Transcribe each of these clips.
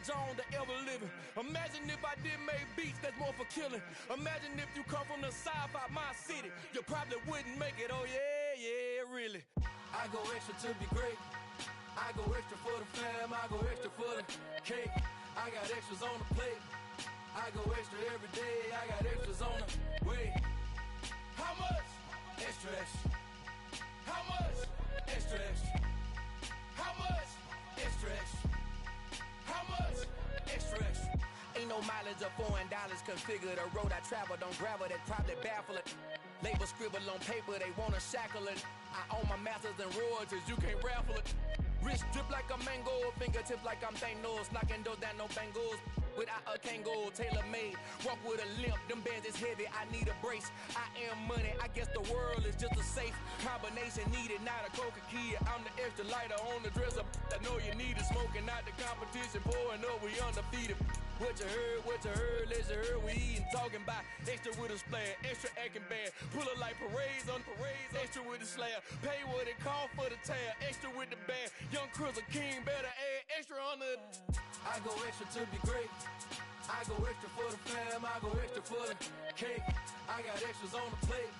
Jones that ever living. Imagine if I did make beats that's more for killing. Imagine if you come from the south out my city, you probably wouldn't make it. Oh yeah, yeah, really. I go extra to be great. I go extra for the fam. I go extra for the cake. I got extras on the plate. I go extra every day. I got extras on the way. How much? Extra, extra. How much? Extra, extra. How much? Extra, extra. How much? Extra, extra. Ain't no mileage or $4 configure the road I travel. Don't gravel, that probably baffle it. Label scribble on paper, they wanna shackle it. I own my masters and royalties, you can't raffle it. Wrist drip like a mango, fingertips like I'm Thanos. Knocking doors down, no bangles. Without a Kango, tailor-made. Walk with a limp, them bands is heavy, I need a brace. I am money, I guess the world is just a safe combination needed, not a coca key. I'm the extra lighter on the dresser. I know you need it, smoking out the competition, pouring up, we undefeated. What you heard, let's you heard, we eatin', talking about extra with a splash, extra acting bad. Pull it like parades on parades, extra with the slab. Pay what it cost for the tab, extra with the bag. Young Chris a king, better add extra on the. I go extra to be great. I go extra for the fam. I go extra for the cake. I got extras on the plate.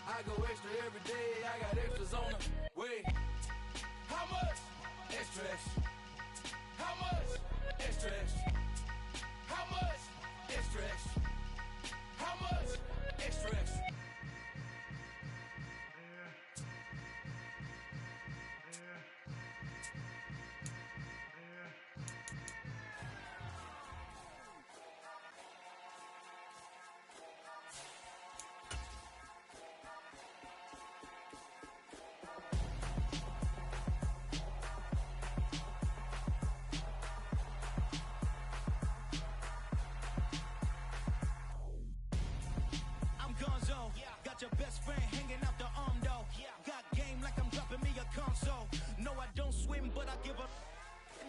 I go extra every day. I got extras on the way. How much? Extra, extra. How much? Extra, extra. How much? Extra, extra. How much? Extra, extra. Your best friend hanging out the arm though. Got game like I'm dropping me a console. No, I don't swim, but I give a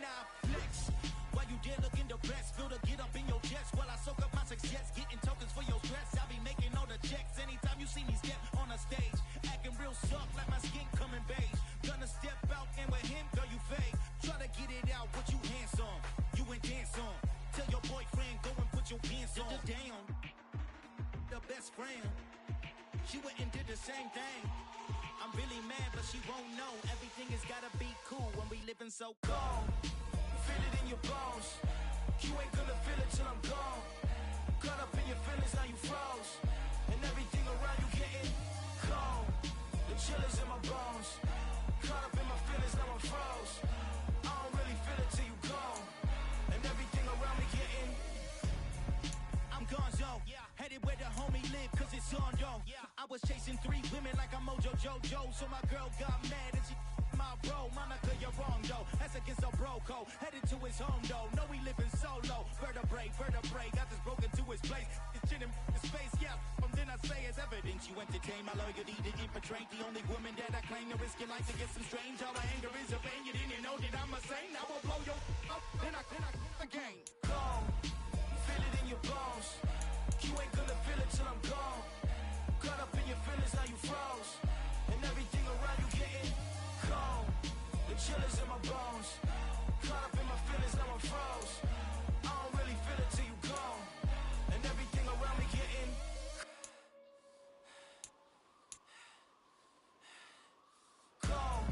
now flex. While you there looking depressed, feel the get up in your chest while I soak up my success. Getting tokens for your stress, I be making all the checks. Anytime you see me step on a stage, acting real soft like my skin coming beige. Gonna step out and with him, girl, you fade. Try to get it out, what you handsome, you ain't dance on. Tell your boyfriend, go and put your pants on. Down, the best friend. She went and did the same thing. I'm really mad, but she won't know. Everything has gotta be cool when we living so cold. Feel it in your bones. You ain't gonna feel it till I'm gone. Caught up in your feelings, now you froze. And everything around you getting cold. The chill is in my bones. Caught up in my feelings, now I'm froze. I don't really feel it till you gone. And everything around me getting I'm gonzo, headed where the homie live, cause it's on though. I was chasing 3 women like I'm Mojo Jojo, so my girl got mad and she my bro. Monica, you're wrong though, that's against our bro code. Headed to his home though, know we living solo. Vertebrae, got this broken to his place. It's chin in his face, from then I say it's evidence. You entertain my loyalty to infiltrate. The only woman that I claim to risk your life to get some strange. All my anger is a pain, you didn't know that I'm a saint. Now I'll blow your up, then I again. Cold. Feel it in your bones. You ain't gonna feel it till I'm gone. Caught up in your feelings, now you froze. And everything around you getting cold. The chill is in my bones. Caught up in my feelings, now I'm froze. I don't really feel it till you gone. And everything around me getting cold.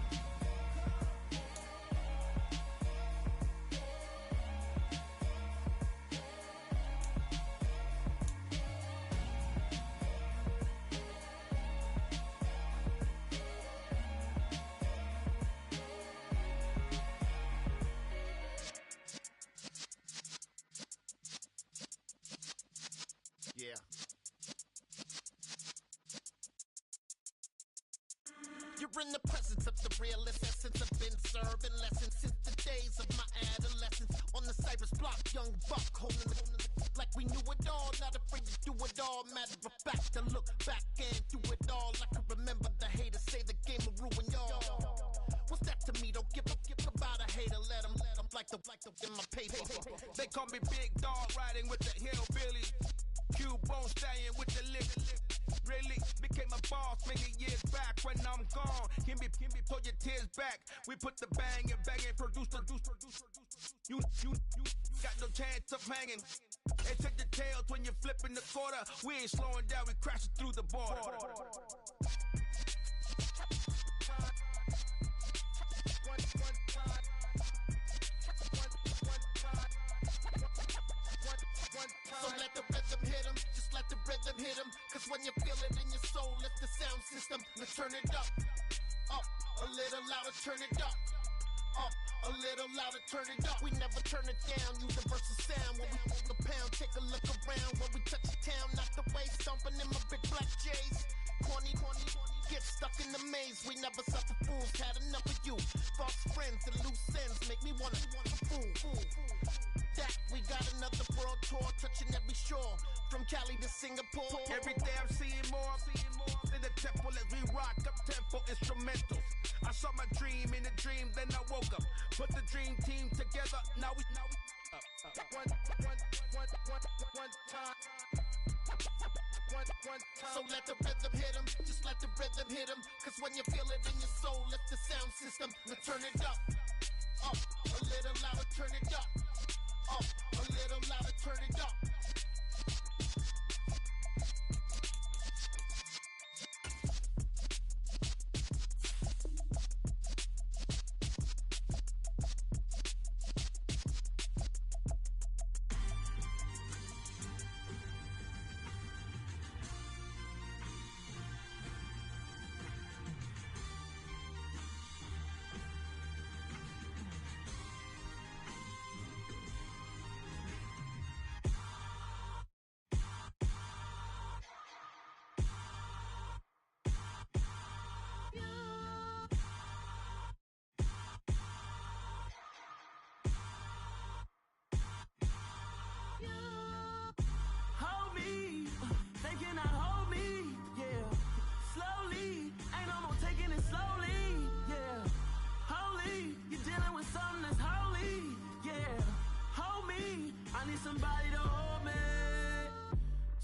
Yeah. You're in the presence of the realest essence. I've been serving lessons since the days of my adolescence. On the Cypress block, young buck holding the like we knew it all. Not afraid to do it all. Matter of fact, to look back and do it all. I can remember the haters say the game will ruin y'all. What's that to me? Don't give about a hater. Let them like the in my paper. They call me Big Dog, riding with the hillbilly. Cubone stallion with the lip. Really became a boss many years back when I'm gone. Can be pull your tears back. We put the bang and produce. You chance of hanging. And take the tails when you're flipping the quarter. We ain't slowing down, we crashing through the border. So let the rhythm hit him, just let the rhythm hit him. Cause when you feel it in your soul, lift the sound system. Now turn it up, a little louder, turn it up, a little louder, turn it up. We never turn it down, universal sound. When we hold the pound, take a look around. When we touch the town, knock the way, stomping in my big black J's. Corny, get stuck in the maze. We never suffer fools, had enough of you. False friends and loose ends make me wanna fool. That we got another world tour, touching every shore, from Cali to Singapore. Every day I'm seeing more in the temple as we rock up tempo instrumentals. I saw my dream in a dream, then I woke up. Put the dream team together, now we one time. So let the rhythm hit him, just let the rhythm hit him. Cause when you feel it in your soul, lift the sound system. Now turn it up, a little louder, turn it up, a little louder, turn it up.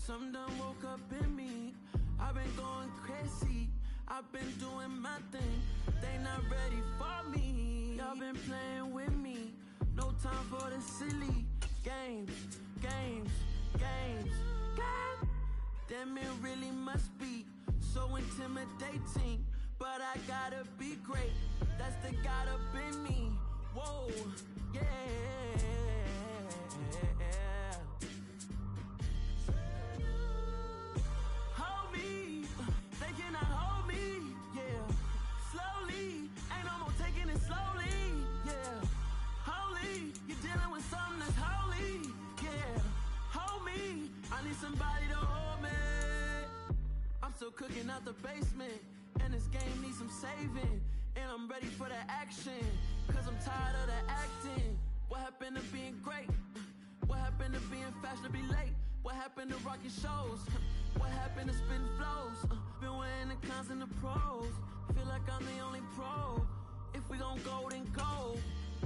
Something done woke up in me. I've been going crazy. I've been doing my thing. They not ready for me. Y'all been playing with me. No time for the silly games. God damn, it really must be so intimidating. But I gotta be great. That's the God up in me. Whoa, yeah. Hold me, they cannot hold me, yeah. Slowly, ain't no more taking it slowly, yeah. Holy, you're dealing with something that's holy, yeah. Hold me, I need somebody to hold me. I'm still cooking out the basement, and this game needs some saving. And I'm ready for the action, cause I'm tired of the acting. What happened to being great? What happened to being fashionably late? What happened to rocking shows? What happened to spitting flows? Been wearing the cons and the pros. Feel like I'm the only pro. If we gon' go, then go.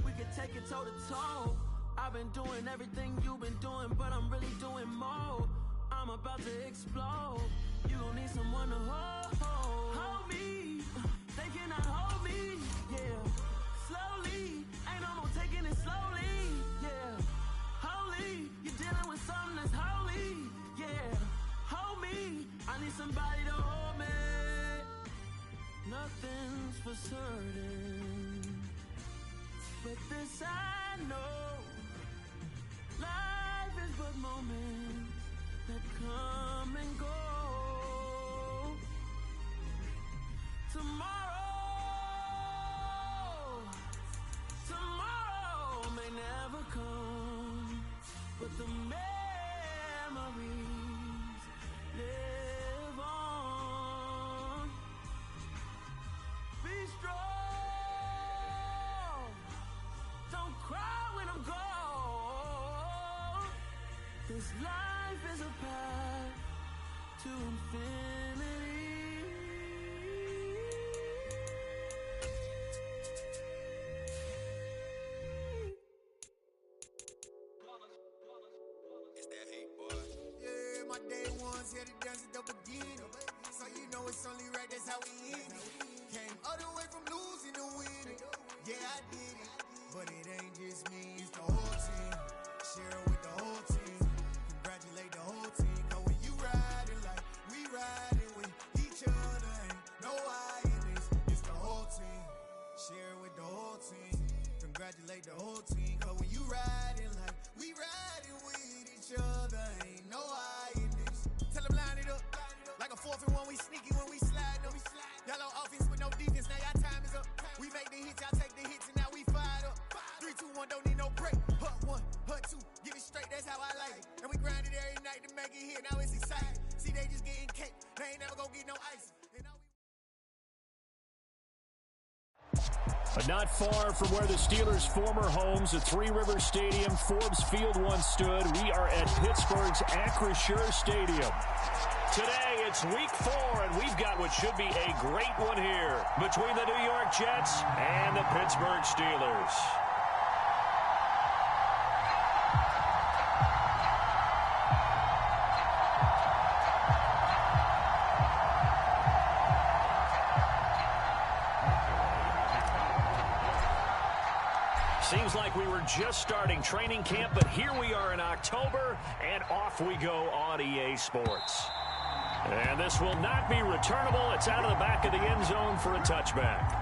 We can take it toe to toe. I've been doing everything you've been doing, but I'm really doing more. I'm about to explode. You gon' need someone to hold me. They cannot hold me, yeah. Slowly, ain't no more taking it slowly, yeah. Holy, you're dealing with something that's holy, yeah. Hold me, I need somebody to hold me. Nothing's for certain, but this I know. Life is but moments that come and go. Tomorrow may never come, but the memories live on. Be strong, don't cry when I'm gone. This life is a path to infinity. My day ones here to dance at the beginning. So you know it's only right, that's how we end it. Came all the way from losing to winning. Yeah, I did it. But it ain't just me, it's the whole team. Share Not far from where the Steelers' former homes at Three Rivers Stadium, Forbes Field once stood, we are at Pittsburgh's Acrisure Stadium. Today, it's week 4, and we've got what should be a great one here between the New York Jets and the Pittsburgh Steelers. Seems like we were just starting training camp, but here we are in October, and off we go on EA Sports. And this will not be returnable. It's out of the back of the end zone for a touchback.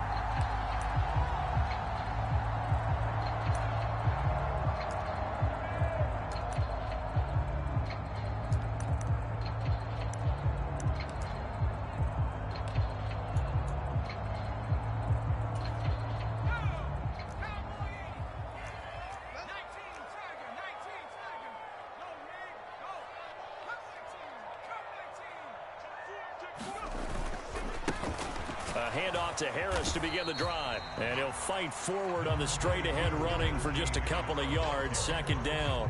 Handoff to Harris to begin the drive. And he'll fight forward on the straight-ahead running for just a couple of yards. Second down.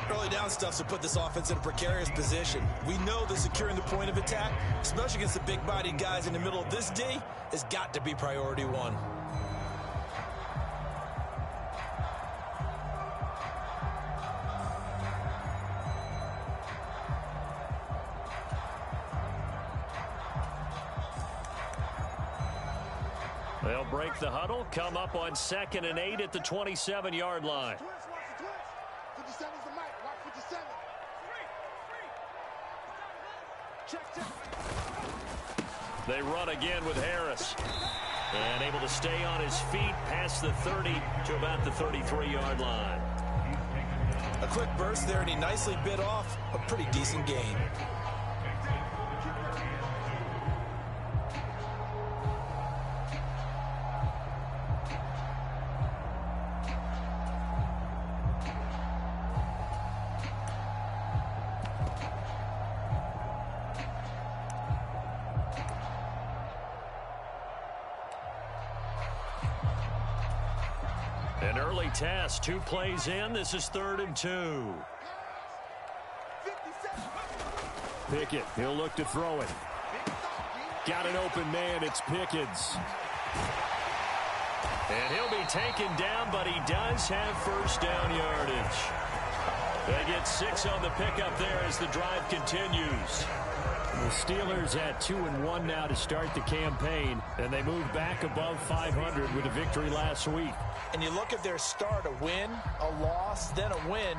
Early down stuff to put this offense in a precarious position. We know that securing the point of attack, especially against the big-bodied guys in the middle of this D, has got to be priority one. They'll break the huddle, come up on 2nd and 8 at the 27-yard line. They run again with Harris. And able to stay on his feet past the 30 to about the 33-yard line. A quick burst there, and he nicely bit off a pretty decent gain. An early test, 2 plays in. This is 3rd and 2. Pickett, he'll look to throw it. Got an open man, it's Pickens. And he'll be taken down, but he does have first down yardage. They get 6 on the pickup there as the drive continues. The Steelers at 2-1 now to start the campaign, and they move back above 500 with a victory last week. And you look at their start, a win, a loss, then a win.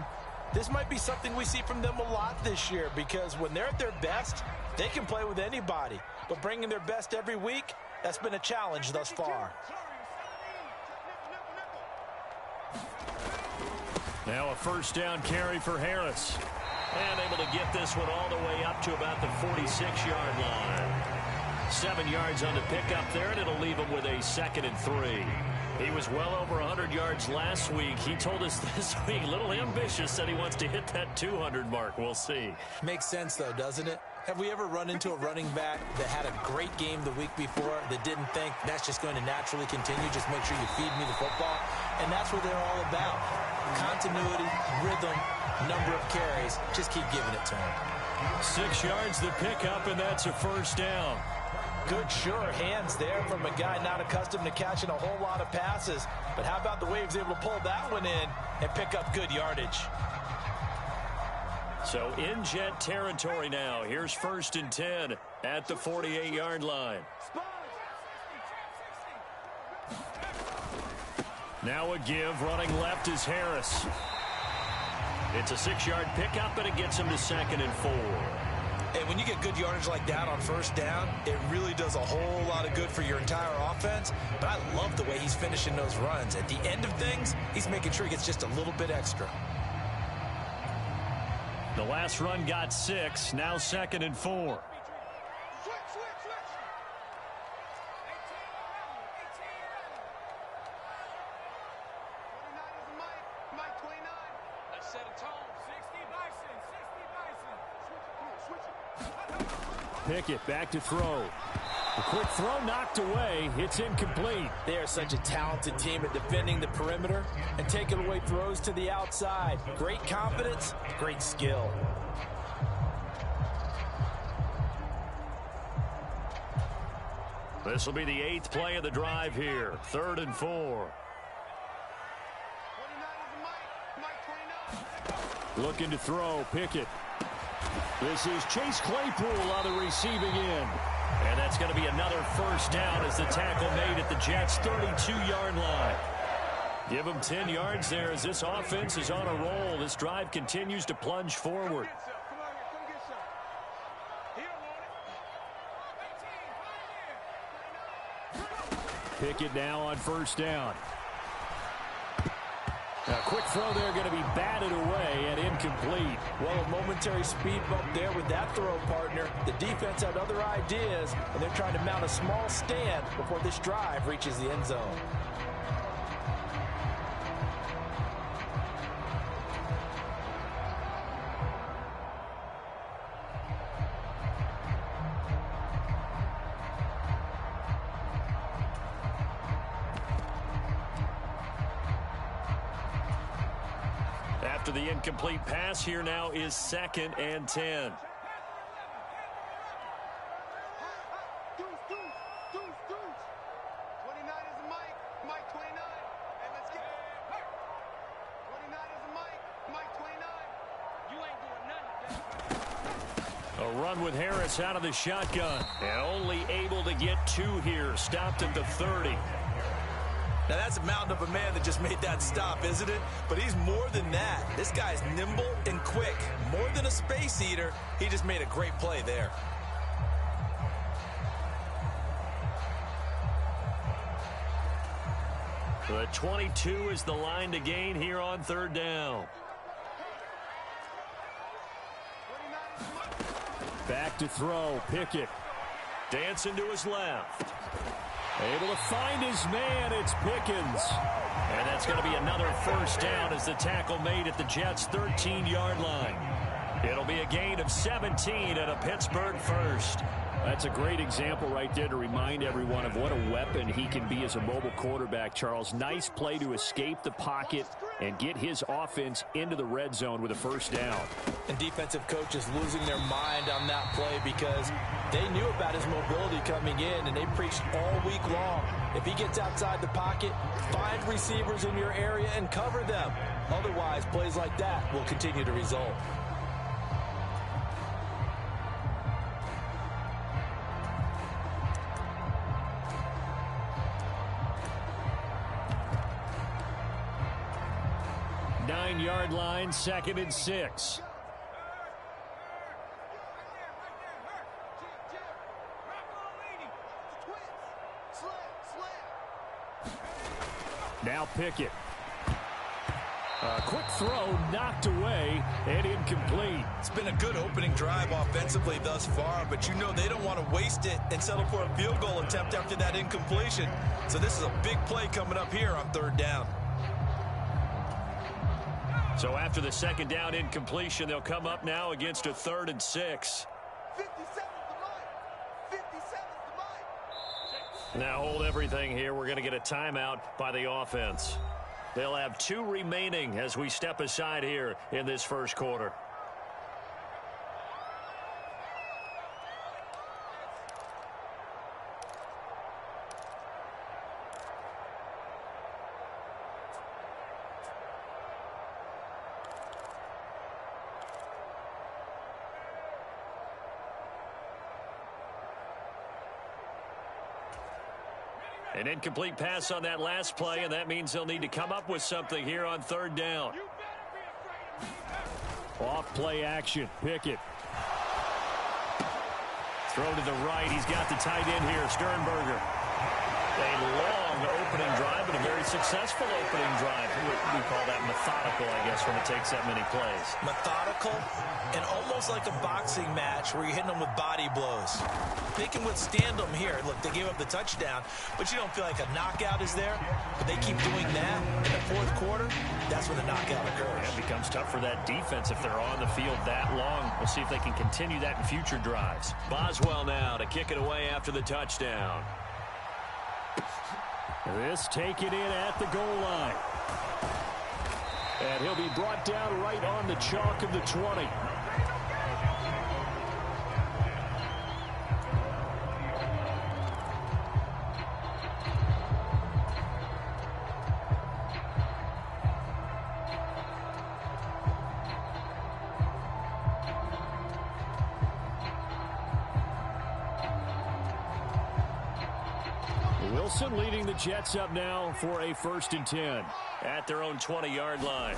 This might be something we see from them a lot this year, because when they're at their best, they can play with anybody. But bringing their best every week, that's been a challenge thus far. Now a first down carry for Harris. And able to get this one all the way up to about the 46-yard line. 7 yards on the pickup there, and it'll leave him with a 2nd and 3. He was well over 100 yards last week. He told us this week, a little ambitious, said he wants to hit that 200 mark. We'll see. Makes sense, though, doesn't it? Have we ever run into a running back that had a great game the week before that didn't think that's just going to naturally continue? Just make sure you feed me the football. And that's what they're all about. Continuity, rhythm, number of carries. Just keep giving it to him. 6 yards the pickup, and that's a first down. Good, sure hands there from a guy not accustomed to catching a whole lot of passes. But how about the way he was able to pull that one in and pick up good yardage? So in Jet territory now. Here's 1st and 10 at the 48-yard line. Now a give, running left is Harris. It's a 6-yard pickup, and it gets him to 2nd and 4. And when you get good yardage like that on first down, it really does a whole lot of good for your entire offense. But I love the way he's finishing those runs. At the end of things, he's making sure he gets just a little bit extra. The last run got 6, now 2nd and 4. Pickett back to throw. A quick throw knocked away. It's incomplete. They are such a talented team at defending the perimeter and taking away throws to the outside. Great confidence, great skill. This will be the 8th play of the drive here. 3rd and 4. Looking to throw. Pickett. This is Chase Claypool on the receiving end. And that's going to be another first down as the tackle made at the Jets' 32-yard line. Give them 10 yards there as this offense is on a roll. This drive continues to plunge forward. Pickett now on first down. A quick throw there going to be batted away and incomplete. Well, a momentary speed bump there with that throw, partner. The defense had other ideas, and they're trying to mount a small stand before this drive reaches the end zone. After the incomplete pass, here now is 2nd and 10. A run with Harris out of the shotgun. And only able to get 2 here. Stopped at the 30. Now, that's a mountain of a man that just made that stop, isn't it? But he's more than that. This guy's nimble and quick. More than a space eater, he just made a great play there. The 22 is the line to gain here on 3rd down. Back to throw. Pickett. Dancing to his left. Able to find his man. It's Pickens. And that's going to be another first down as the tackle made at the Jets' 13-yard line. It'll be a gain of 17 and a Pittsburgh first. That's a great example right there to remind everyone of what a weapon he can be as a mobile quarterback, Charles. Nice play to escape the pocket and get his offense into the red zone with a first down. And defensive coaches losing their mind on that play because they knew about his mobility coming in, and they preached all week long. If he gets outside the pocket, find receivers in your area and cover them. Otherwise, plays like that will continue to result. Yard line, 2nd and 6. Now Pickett. A quick throw knocked away and incomplete. It's been a good opening drive offensively thus far, but you know they don't want to waste it and settle for a field goal attempt after that incompletion. So this is a big play coming up here on 3rd down. So after the 2nd down incompletion, they'll come up now against a 3rd and 6. 57's the mic. 57's the mic. Now hold everything here. We're going to get a timeout by the offense. They'll have 2 remaining as we step aside here in this first quarter. An incomplete pass on that last play, and that means they'll need to come up with something here on 3rd down. Off play action. Pickett. Throw to the right. He's got the tight end here, Sternberger. A long opening drive, but a very successful opening drive. We call that methodical, I guess. guess, when it takes that many plays. Methodical and almost like a boxing match where you're hitting them with body blows. They can withstand them here. Look, they gave up the touchdown, but you don't feel like a knockout is there. But they keep doing that in the fourth quarter, that's when the knockout occurs. It becomes tough for that defense if they're on the field that long. We'll see if they can continue that in future drives. Boswell now to kick it away after the touchdown. This taken in at the goal line. And he'll be brought down right on the chalk of the 20. Wilson leading the Jets up now for a 1st and 10. At their own 20-yard line.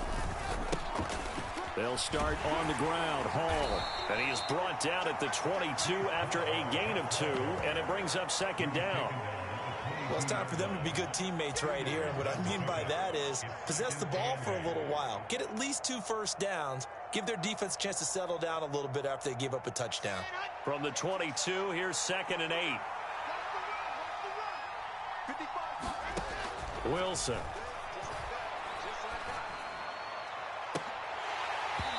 They'll start on the ground. Hall. And he is brought down at the 22 after a gain of 2, and it brings up 2nd down. Well, it's time for them to be good teammates right here. And what I mean by that is possess the ball for a little while. Get at least 2 first downs. Give their defense a chance to settle down a little bit after they give up a touchdown. From the 22, here's 2nd and 8. Wilson.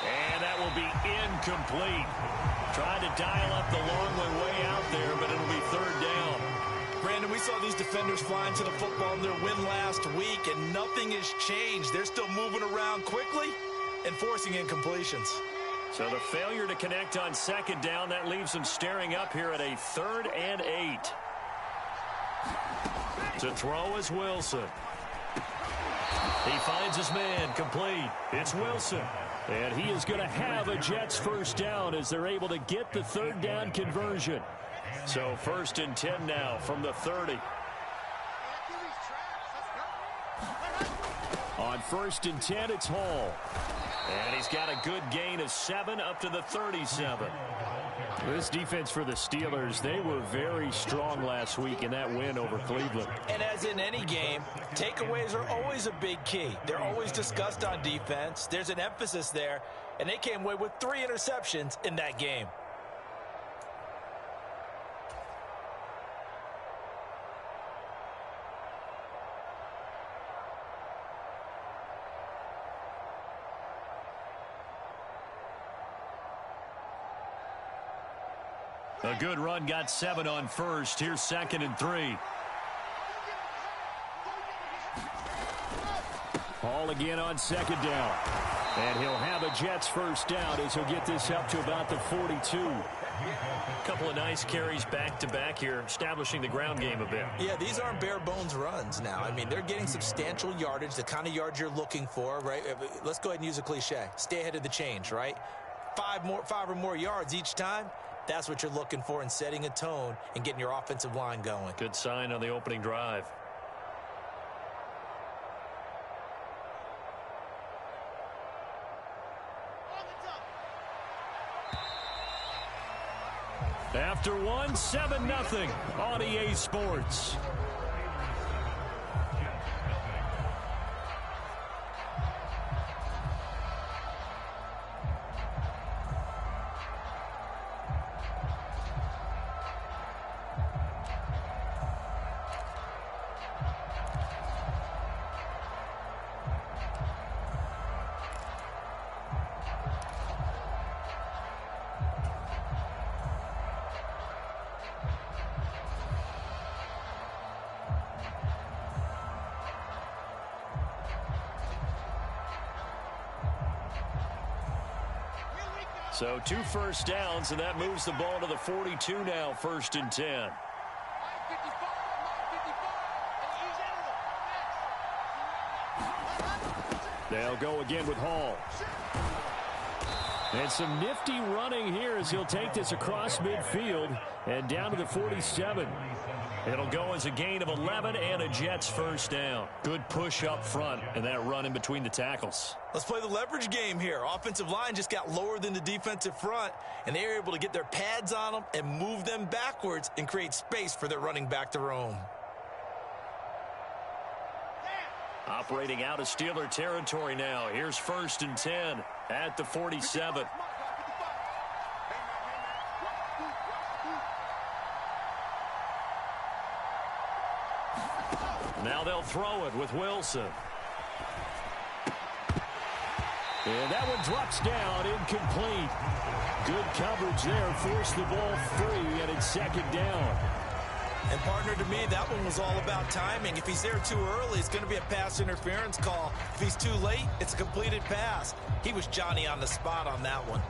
And that will be incomplete. Trying to dial up the long way out there, but it'll be 3rd down. Brandon, we saw these defenders flying to the football in their win last week, and nothing has changed. They're still moving around quickly and forcing incompletions. So the failure to connect on 2nd down, that leaves them staring up here at a 3rd and 8. To throw is Wilson. He finds his man, complete. It's Wilson. And he is going to have a Jets 1st down as they're able to get the 3rd down conversion. So 1st and 10 now from the 30. On 1st and 10, it's Hall. And he's got a good gain of 7 up to the 37. This defense for the Steelers, they were very strong last week in that win over Cleveland. And as in any game, takeaways are always a big key. They're always discussed on defense. There's an emphasis there, and they came away with 3 interceptions in that game. A good run got 7 on 1st. Here's 2nd and 3. Hall again on 2nd down. And he'll have a Jets 1st down as he'll get this up to about the 42. A couple of nice carries back-to-back here, establishing the ground game a bit. Yeah, these aren't bare-bones runs now. I mean, they're getting substantial yardage, the kind of yards you're looking for, right? Let's go ahead and use a cliche. Stay ahead of the change, right? 5 or more yards each time. That's what you're looking for in setting a tone and getting your offensive line going. Good sign on the opening drive. After one, 7-0 on EA Sports. So 2 first downs, and that moves the ball to the 42 now, 1st and 10. They'll go again with Hall. And some nifty running here as he'll take this across midfield and down to the 47. It'll go as a gain of 11 and a Jets 1st down. Good push up front and that run in between the tackles. Let's play the leverage game here. Offensive line just got lower than the defensive front, and they were able to get their pads on them and move them backwards and create space for their running back to roam. Operating out of Steeler territory now. Here's 1st and 10 at the 47. Now they'll throw it with Wilson. And that one drops down, incomplete. Good coverage there, forced the ball free, and it's 2nd down. And, partner, to me, that one was all about timing. If he's there too early, it's going to be a pass interference call. If he's too late, it's a completed pass. He was Johnny on the spot on that one.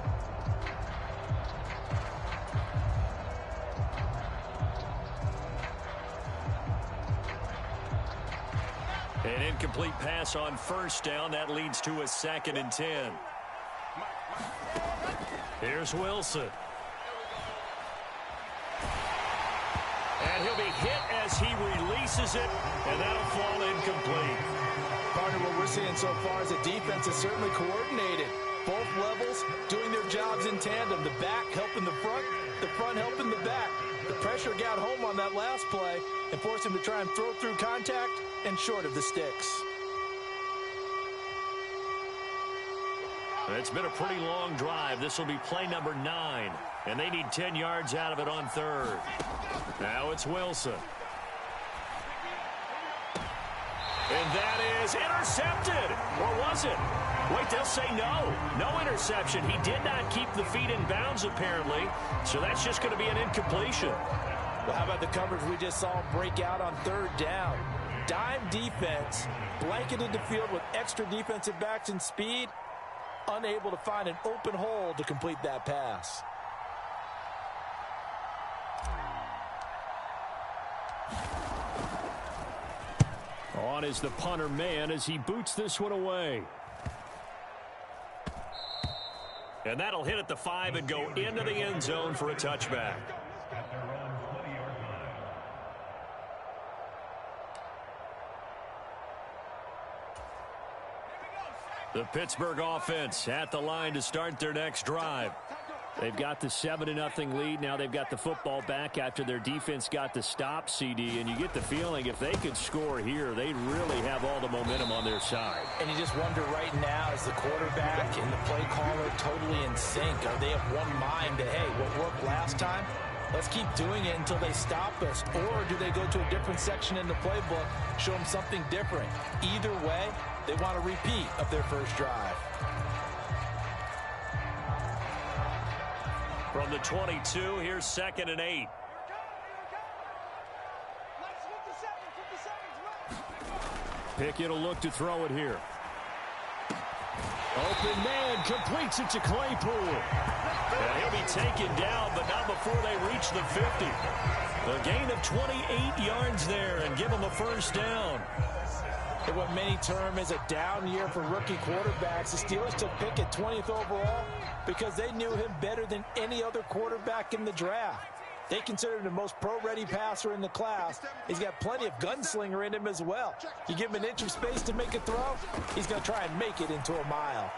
An incomplete pass on 1st down. That leads to a 2nd and 10. Here's Wilson. And he'll be hit as he releases it, and that'll fall incomplete. Partner, what we're seeing so far is the defense is certainly coordinated. Both levels doing their jobs in tandem. The back helping the front helping the back. The pressure got home on that last play and forced him to try and throw through contact and short of the sticks. It's been a pretty long drive. This will be play number 9, and they need 10 yards out of it on 3rd. Now it's Wilson. And that is intercepted. Or was it? Wait, they'll say no. No interception. He did not keep the feet in bounds, apparently. So that's just going to be an incompletion. Well, how about the coverage we just saw break out on 3rd down? Dime defense, blanketed the field with extra defensive backs and speed, unable to find an open hole to complete that pass. On is the punter man as he boots this one away. And that'll hit at the 5 and go into the end zone for a touchback. The Pittsburgh offense at the line to start their next drive. They've got the 7-0 lead. Now they've got the football back after their defense got the stop, CD. And you get the feeling if they could score here, they'd really have all the momentum on their side. And you just wonder right now, is the quarterback and the play caller totally in sync? Are they of one mind that, hey, what worked last time? Let's keep doing it until they stop us. Or do they go to a different section in the playbook, show them something different? Either way, they want a repeat of their first drive. From the 22, here's 2nd and 8. Pickett will look to throw it here. Open man completes it to Claypool. And he'll be taken down, but not before they reach the 50. A gain of 28 yards there and give him a 1st down. And what many term is a down year for rookie quarterbacks, the Steelers took Pickett 20th overall because they knew him better than any other quarterback in the draft. They consider him the most pro-ready passer in the class. He's got plenty of gunslinger in him as well. You give him an inch of space to make a throw, he's going to try and make it into a mile.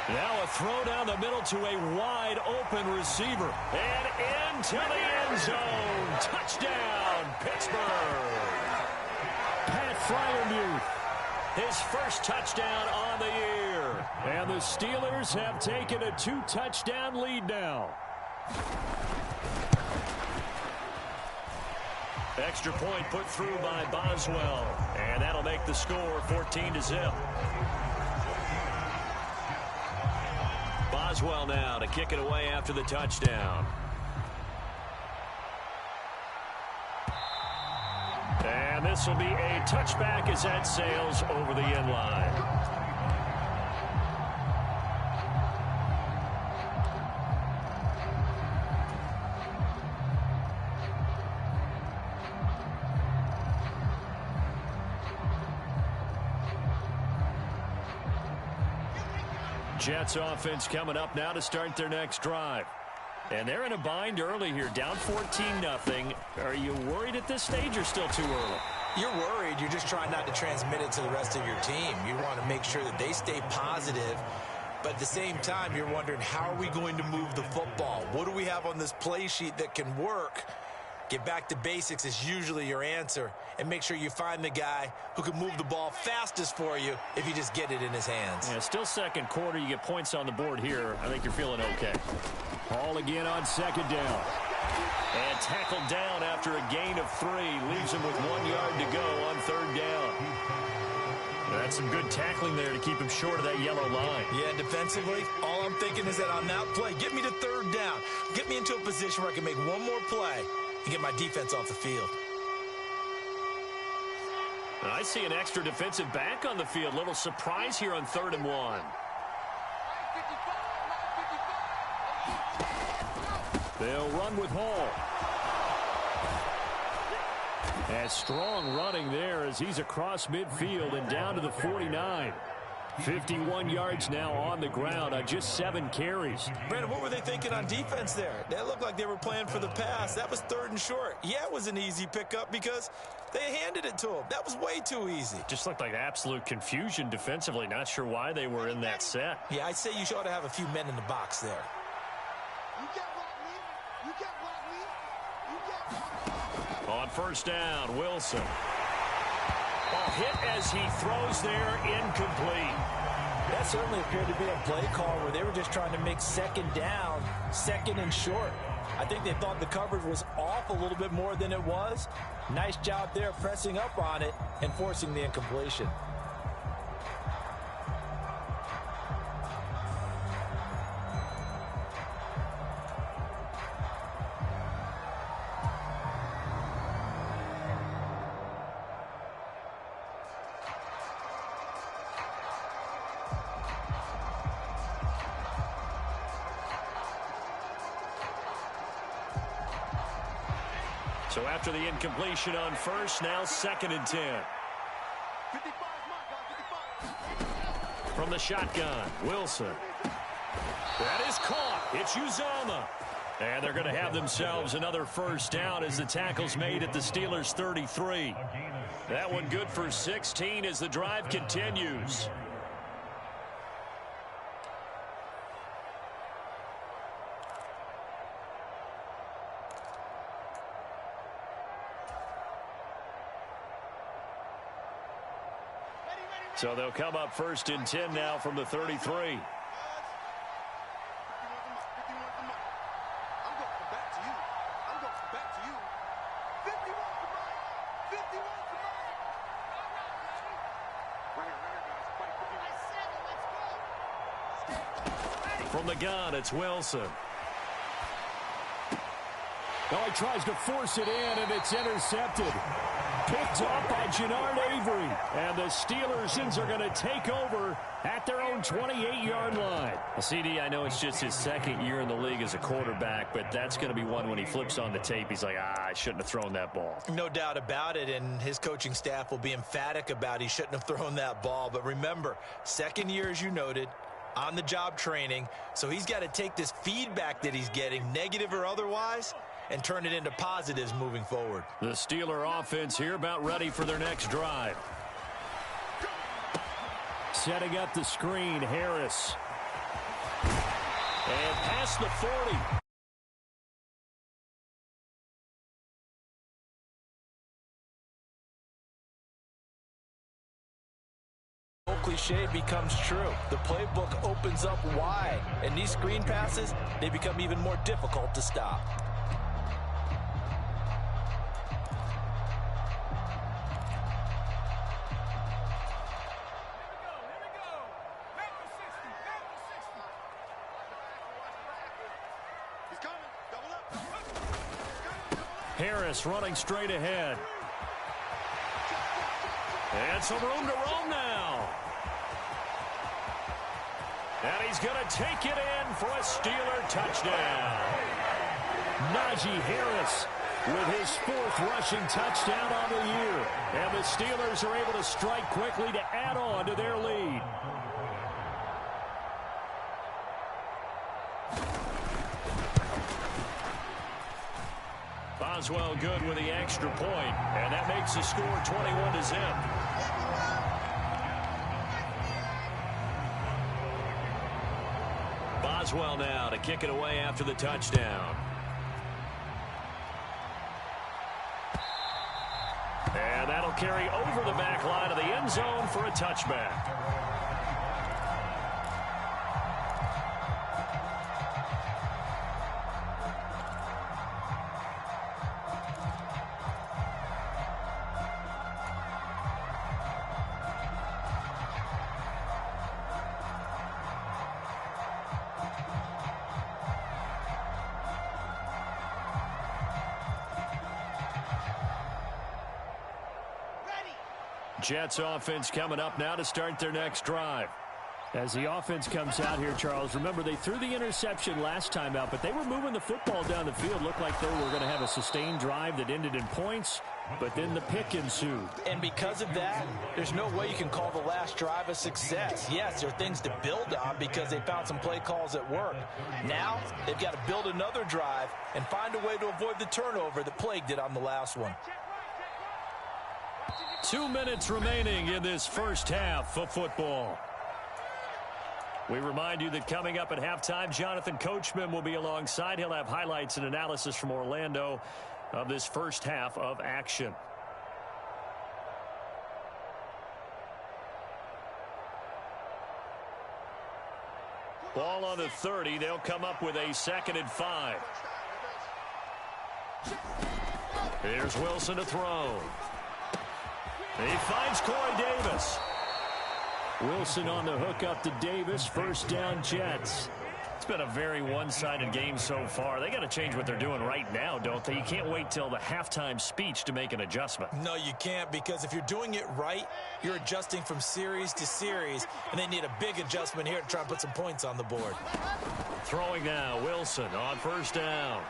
Now a throw down the middle to a wide open receiver. And into the end zone. Touchdown, Pittsburgh. Pat Freiermuth, his first touchdown on the year. And the Steelers have taken a 2-touchdown lead now. Extra point put through by Boswell. And that'll make the score 14-0. Boswell now to kick it away after the touchdown. And this will be a touchback as that sails over the end line. Jets offense coming up now to start their next drive. And they're in a bind early here, down 14-0. Are you worried at this stage or still too early? You're worried. You're just trying not to transmit it to the rest of your team. You want to make sure that they stay positive. But at the same time, you're wondering, how are we going to move the football? What do we have on this play sheet that can work? Get back to basics is usually your answer, and make sure you find the guy who can move the ball fastest for you if you just get it in his hands. Yeah, still second quarter. You get points on the board here. I think you're feeling okay. Hall again on second down. And tackled down after a gain of 3. Leaves him with 1 yard to go on third down. That's some good tackling there to keep him short of that yellow line. Yeah, defensively, all I'm thinking is that on that play, get me to third down. Get me into a position where I can make one more play and get my defense off the field. I see an extra defensive back on the field. Little surprise here on 3rd and 1. They'll run with Hall. And strong running there as he's across midfield and down to the 49. 51 yards now on the ground on just 7 carries. Brandon, what were they thinking on defense there? That looked like they were playing for the pass. That was 3rd and short. Yeah, it was an easy pickup because they handed it to him. That was way too easy. Just looked like absolute confusion defensively. Not sure why they were in that set. Yeah, I'd say you ought to have a few men in the box there. You can't block me. You can't block me. You can't block me. On first down, Wilson. Ball hit as he throws there, incomplete. That certainly appeared to be a play call where they were just trying to make second down, 2nd and short. I think they thought the coverage was off a little bit more than it was. Nice job there pressing up on it and forcing the incompletion. So after the incompletion on first, now 2nd and 10. 55, my God, 55. From the shotgun, Wilson. That is caught. It's Uzama. And they're going to have themselves another first down as the tackle's made at the Steelers' 33. That one good for 16 as the drive continues. So they'll come up 1st and 10 now from the 33. From the gun, it's Wilson. Oh, he tries to force it in, and it's intercepted. Picked up by Jannard Avery. And the Steelers are going to take over at their own 28-yard line. Well, CD, I know it's just his 2nd year in the league as a quarterback, but that's going to be one when he flips on the tape. He's like, I shouldn't have thrown that ball. No doubt about it, and his coaching staff will be emphatic about he shouldn't have thrown that ball. But remember, 2nd year, as you noted, on-the-job training, so he's got to take this feedback that he's getting, negative or otherwise, and turn it into positives moving forward. The Steeler offense here about ready for their next drive. Setting up the screen, Harris. And past the 40. Cliche becomes true. The playbook opens up wide, and these screen passes, they become even more difficult to stop. Harris running straight ahead. And some room to roam now. And he's going to take it in for a Steeler touchdown. Najee Harris with his 4th rushing touchdown on the year. And the Steelers are able to strike quickly to add on to their lead. Boswell good with the extra point, and that makes the score 21-0. Boswell now to kick it away after the touchdown. carry over the back line of the end zone for a touchback. Jets offense coming up now to start their next drive. As the offense comes out here, Charles, remember they threw the interception last time out, but they were moving the football down the field. Looked like they were going to have a sustained drive that ended in points, but then the pick ensued. And because of that, there's no way you can call the last drive a success. Yes, there are things to build on because they found some play calls that work. Now, they've got to build another drive and find a way to avoid the turnover that plagued it on the last one. 2 minutes remaining in this first half of football. We remind you that coming up at halftime, Jonathan Coachman will be alongside. He'll have highlights and analysis from Orlando of this first half of action. Ball on the 30. They'll come up with a 2nd and 5. Here's Wilson to throw. He finds Corey Davis. Wilson on the hook up to Davis. First down, Jets. It's been a very one-sided game so far. They got to change what they're doing right now, don't they? You can't wait till the halftime speech to make an adjustment. No, you can't, because if you're doing it right, you're adjusting from series to series, and they need a big adjustment here to try and put some points on the board. Throwing now, Wilson on first down.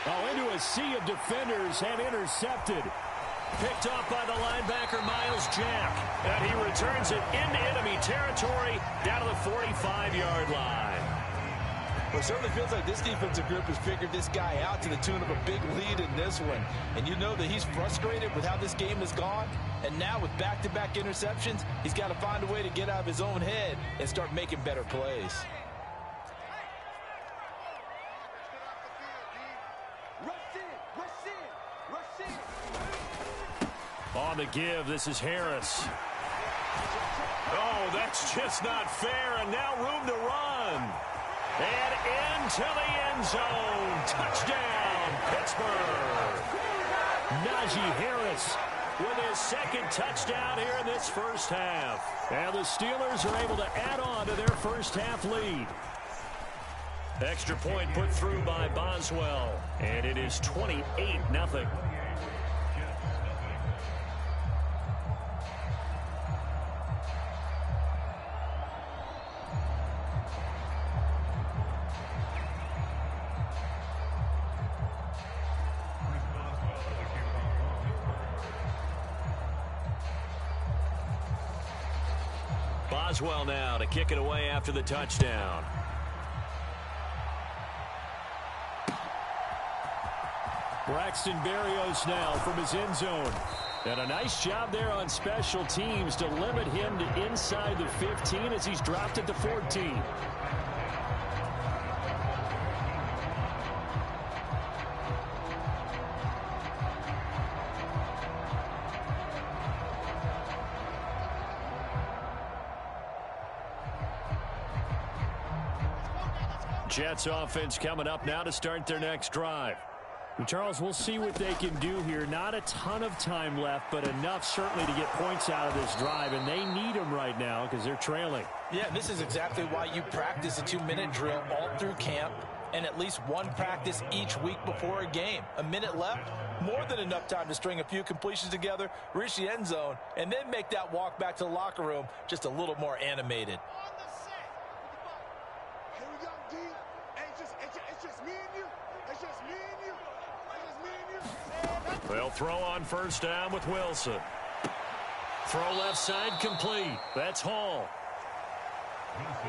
Oh, into a sea of defenders and intercepted. Picked off by the linebacker, Miles Jack. And he returns it into enemy territory down to the 45-yard line. Well, it certainly feels like this defensive group has figured this guy out to the tune of a big lead in this one. And you know that he's frustrated with how this game has gone. And now with back-to-back interceptions, he's got to find a way to get out of his own head and start making better plays. On the give, this is Harris. Oh, that's just not fair, and now room to run. And into the end zone. Touchdown, Pittsburgh. Najee Harris with his 2nd touchdown here in this first half. And the Steelers are able to add on to their first half lead. Extra point put through by Boswell, and it is 28-0. Boswell now to kick it away after the touchdown. Braxton Berrios now from his end zone. And a nice job there on special teams to limit him to inside the 15 as he's dropped at the 14. Jets offense coming up now to start their next drive. And Charles, we'll see what they can do here. Not a ton of time left, but enough certainly to get points out of this drive, and they need them right now because they're trailing. Yeah, this is exactly why you practice a 2-minute drill all through camp and at least one practice each week before a game. A minute left, more than enough time to string a few completions together, reach the end zone, and then make that walk back to the locker room just a little more animated. They'll throw on first down with Wilson. Throw left side complete. That's Hall.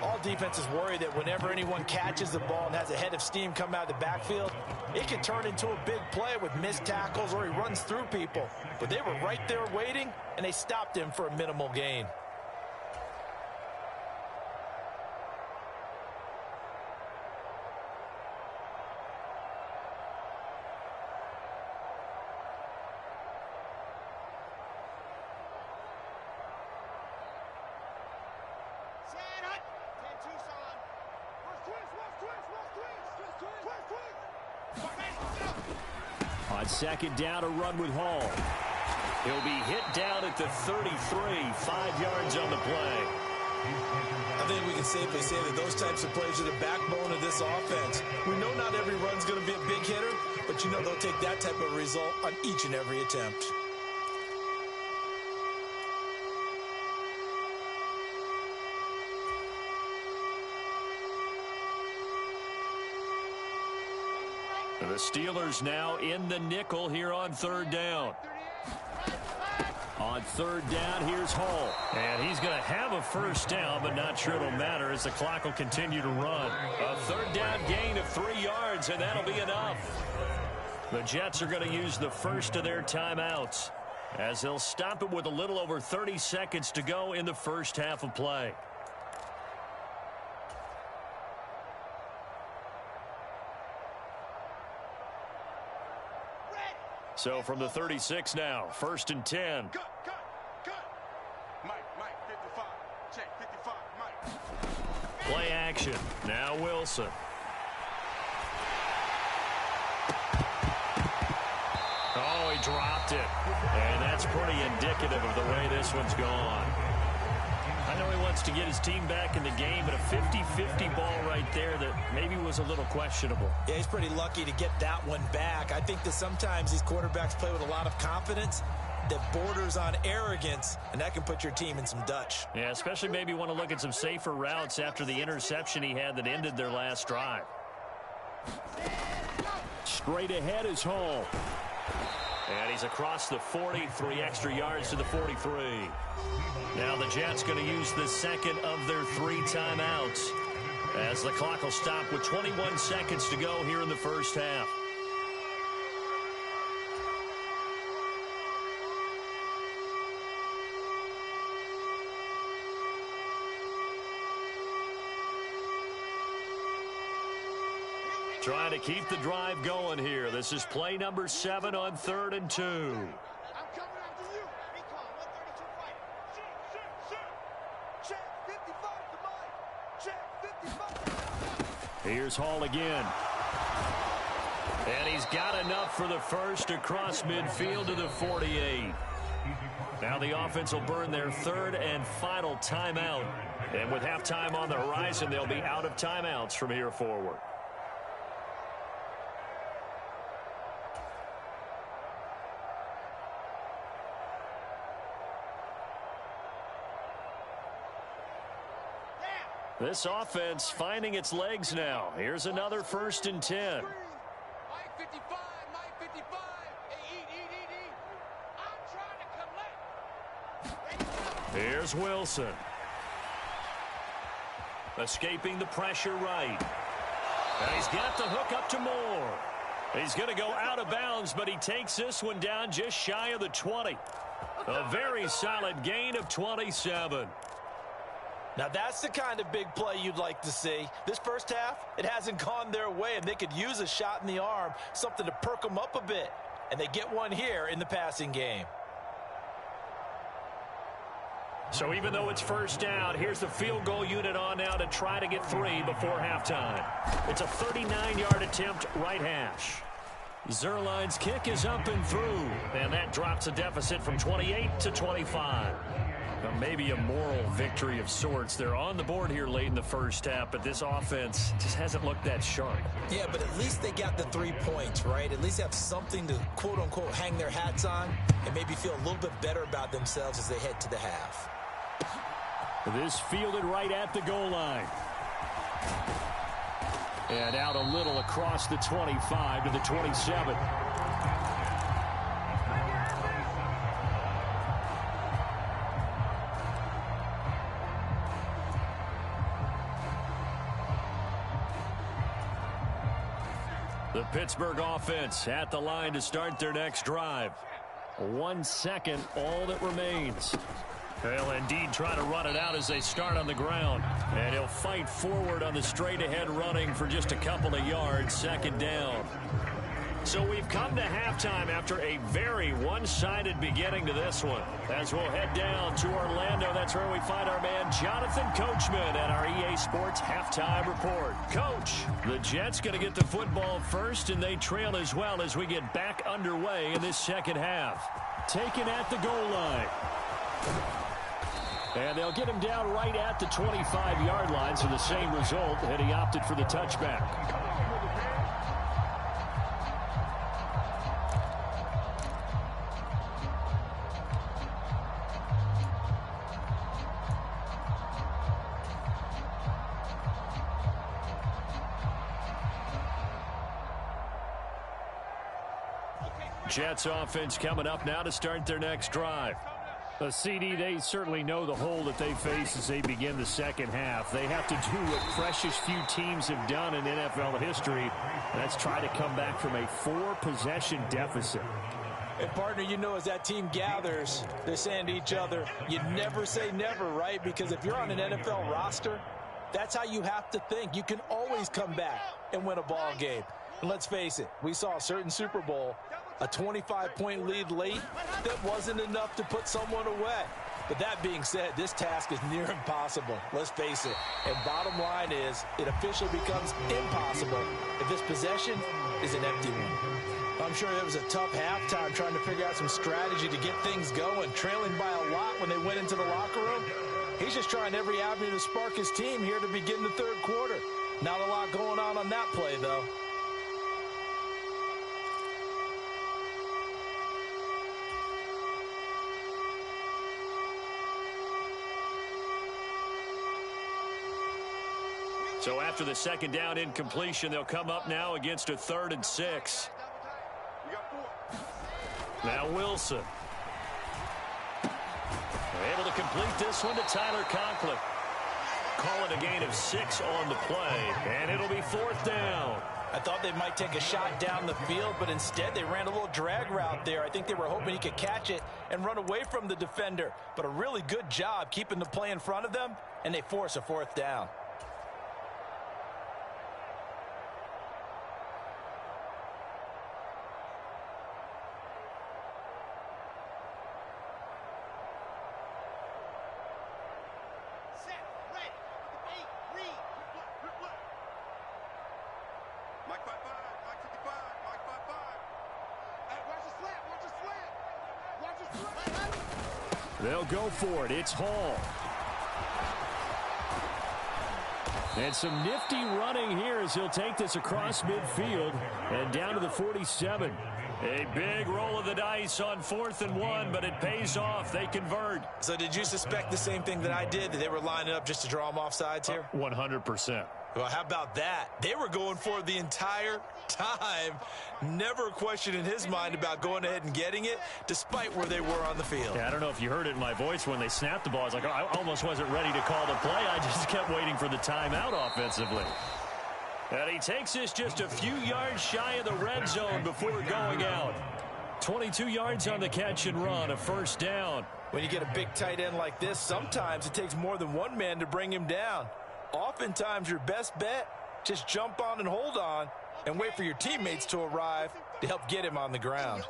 All defenses worry that whenever anyone catches the ball and has a head of steam come out of the backfield, it can turn into a big play with missed tackles or he runs through people. But they were right there waiting, and they stopped him for a minimal gain. On second down, a run with Hall. He'll be hit down at the 33, 5 yards on the play. I think we can safely say that those types of plays are the backbone of this offense. We know not every run's going to be a big hitter, but you know they'll take that type of result on each and every attempt. The Steelers now in the nickel here on third down. On third down, here's Hall. And he's going to have a first down, but not sure it'll matter as the clock will continue to run. A third down gain of 3 yards, and that'll be enough. The Jets are going to use the first of their timeouts as they'll stop it with a little over 30 seconds to go in the first half of play. So from the 36 now, 1st and 10. Cut. Mike, 55. Check, 55, Mike. Play action. Now Wilson. Oh, he dropped it. And that's pretty indicative of the way this one's gone. I know he wants to get his team back in the game, but a 50-50 ball right there that maybe was a little questionable. Yeah, he's pretty lucky to get that one back. I think that sometimes these quarterbacks play with a lot of confidence that borders on arrogance, and that can put your team in some Dutch. Yeah, especially maybe want to look at some safer routes after the interception he had that ended their last drive. Straight ahead is Hall. And he's across the 40, 3 extra yards to the 43. Now the Jets going to use the second of their 3 timeouts as the clock will stop with 21 seconds to go here in the first half. Trying to keep the drive going here. This is play number 7 on 3rd and 2. I'm coming after you. Recon, 132 fight. Check 55 to mine. Check 55. Here's Hall again. And he's got enough for the first across midfield to the 48. Now the offense will burn their 3rd and final timeout. And with halftime on the horizon, they'll be out of timeouts from here forward. This offense finding its legs now. Here's another 1st and 10. Mike 55, Mike 55. Hey, eat. I'm trying to collect. Here's Wilson. Escaping the pressure right. And he's got the hook up to Moore. He's going to go out of bounds, but he takes this one down just shy of the 20. A very solid gain of 27. Now that's the kind of big play you'd like to see. This first half, it hasn't gone their way, and they could use a shot in the arm, something to perk them up a bit. And they get one here in the passing game. So even though it's first down, here's the field goal unit on now to try to get 3 before halftime. It's a 39-yard attempt, right hash. Zerline's kick is up and through, and that drops the deficit from 28 to 25. Maybe a moral victory of sorts. They're on the board here late in the first half, but this offense just hasn't looked that sharp. Yeah, but at least they got the 3 points, right? At least have something to, quote-unquote, hang their hats on and maybe feel a little bit better about themselves as they head to the half. This fielded right at the goal line. And out a little across the 25 to the 27. The Pittsburgh offense at the line to start their next drive. 1 second, all that remains. They'll indeed try to run it out as they start on the ground. And he'll fight forward on the straight-ahead running for just a couple of yards, 2nd down. So we've come to halftime after a very one-sided beginning to this one. As we'll head down to Orlando, that's where we find our man Jonathan Coachman at our EA Sports Halftime Report. Coach, the Jets going to get the football first, and they trail as well as we get back underway in this second half. Taken at the goal line. And they'll get him down right at the 25-yard line, so the same result, and he opted for the touchback. Jets offense coming up now to start their next drive. The CD, they certainly know the hole that they face as they begin the second half. They have to do what precious few teams have done in NFL history, and that's try to come back from a 4-possession deficit. And, partner, you know, as that team gathers, they're saying to each other, you never say never, right? Because if you're on an NFL roster, that's how you have to think. You can always come back and win a ball game. And let's face it, we saw a certain Super Bowl, a 25-point lead late that wasn't enough to put someone away. But that being said, this task is near impossible. Let's face it. And bottom line is, it officially becomes impossible if this possession is an empty one. I'm sure it was a tough halftime trying to figure out some strategy to get things going, trailing by a lot when they went into the locker room. He's just trying every avenue to spark his team here to begin the third quarter. Not a lot going on that play, though. So after the second down incompletion, they'll come up now against a 3rd and 6. Now Wilson. They're able to complete this one to Tyler Conklin. Call it a gain of 6 on the play, and it'll be 4th down. I thought they might take a shot down the field, but instead they ran a little drag route there. I think they were hoping he could catch it and run away from the defender. But a really good job keeping the play in front of them, and they force a 4th down. They'll go for it. It's Hall. And some nifty running here as he'll take this across midfield and down to the 47. A big roll of the dice on 4th and 1, but it pays off. They convert. So did you suspect the same thing that I did, that they were lining up just to draw them off sides here? 100%. Well, how about that? They were going for it the entire time. Never a question in his mind about going ahead and getting it, despite where they were on the field. Yeah, I don't know if you heard it in my voice when they snapped the ball. I was like, oh, I almost wasn't ready to call the play. I just kept waiting for the timeout offensively. And he takes this just a few yards shy of the red zone before going out. 22 yards on the catch and run, a 1st down. When you get a big tight end like this, sometimes it takes more than one man to bring him down. Oftentimes, your best bet, just jump on and hold on and wait for your teammates to arrive to help get him on the ground.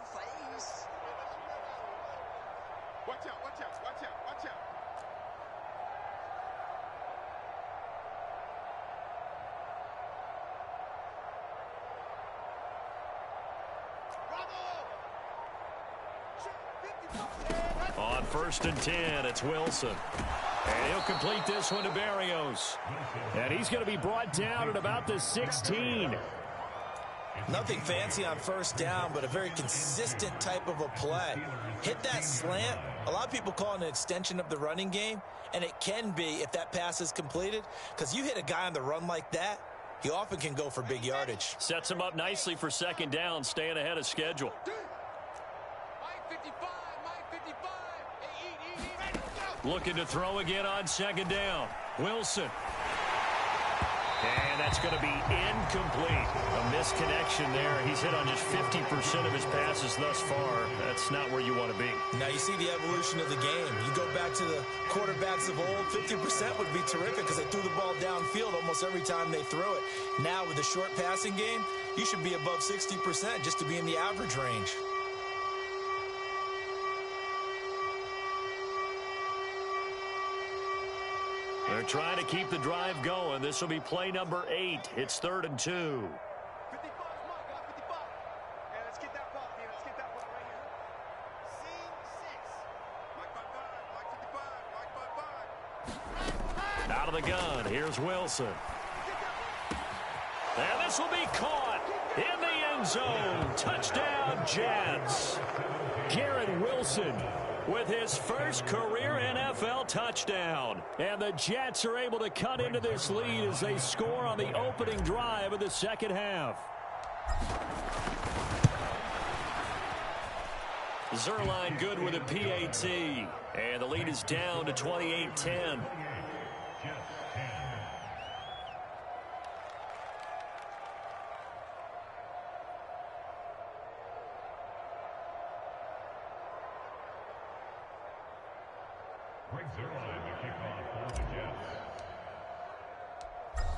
Watch out, watch out, watch out, watch out. On 1st and 10, it's Wilson. And he'll complete this one to Berrios. And he's going to be brought down at about the 16. Nothing fancy on 1st down, but a very consistent type of a play. Hit that slant. A lot of people call it an extension of the running game, and it can be if that pass is completed, because you hit a guy on the run like that, he often can go for big yardage. Sets him up nicely for 2nd down, staying ahead of schedule. Looking to throw again on 2nd down. Wilson. And that's going to be incomplete. A misconnection there. He's hit on just 50% of his passes thus far. That's not where you want to be. Now you see the evolution of the game. You go back to the quarterbacks of old, 50% would be terrific because they threw the ball downfield almost every time they threw it. Now with the short passing game, You should be above 60% just to be in the average range. They're trying to keep the drive going. This will be play number 8. It's 3rd and 2. 55 is mine, guys. 55. Yeah, let's get that ball, man. Let's get that ball right here. Scene 6. Mike 5-5. Out of the gun. Here's Wilson. And this will be caught in the end zone. Touchdown, Jets. Garrett Wilson with his first career NFL touchdown. And the Jets are able to cut into this lead as they score on the opening drive of the second half. Zerline good with a PAT. And the lead is down to 28-10.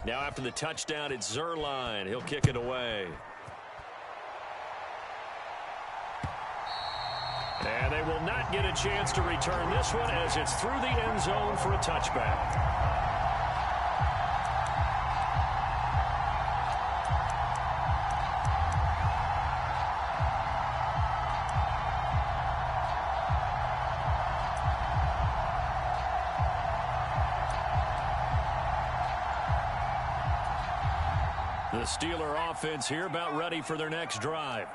Now after the touchdown, it's Zerline. He'll kick it away. And they will not get a chance to return this one as it's through the end zone for a touchback. The Steeler offense here about ready for their next drive.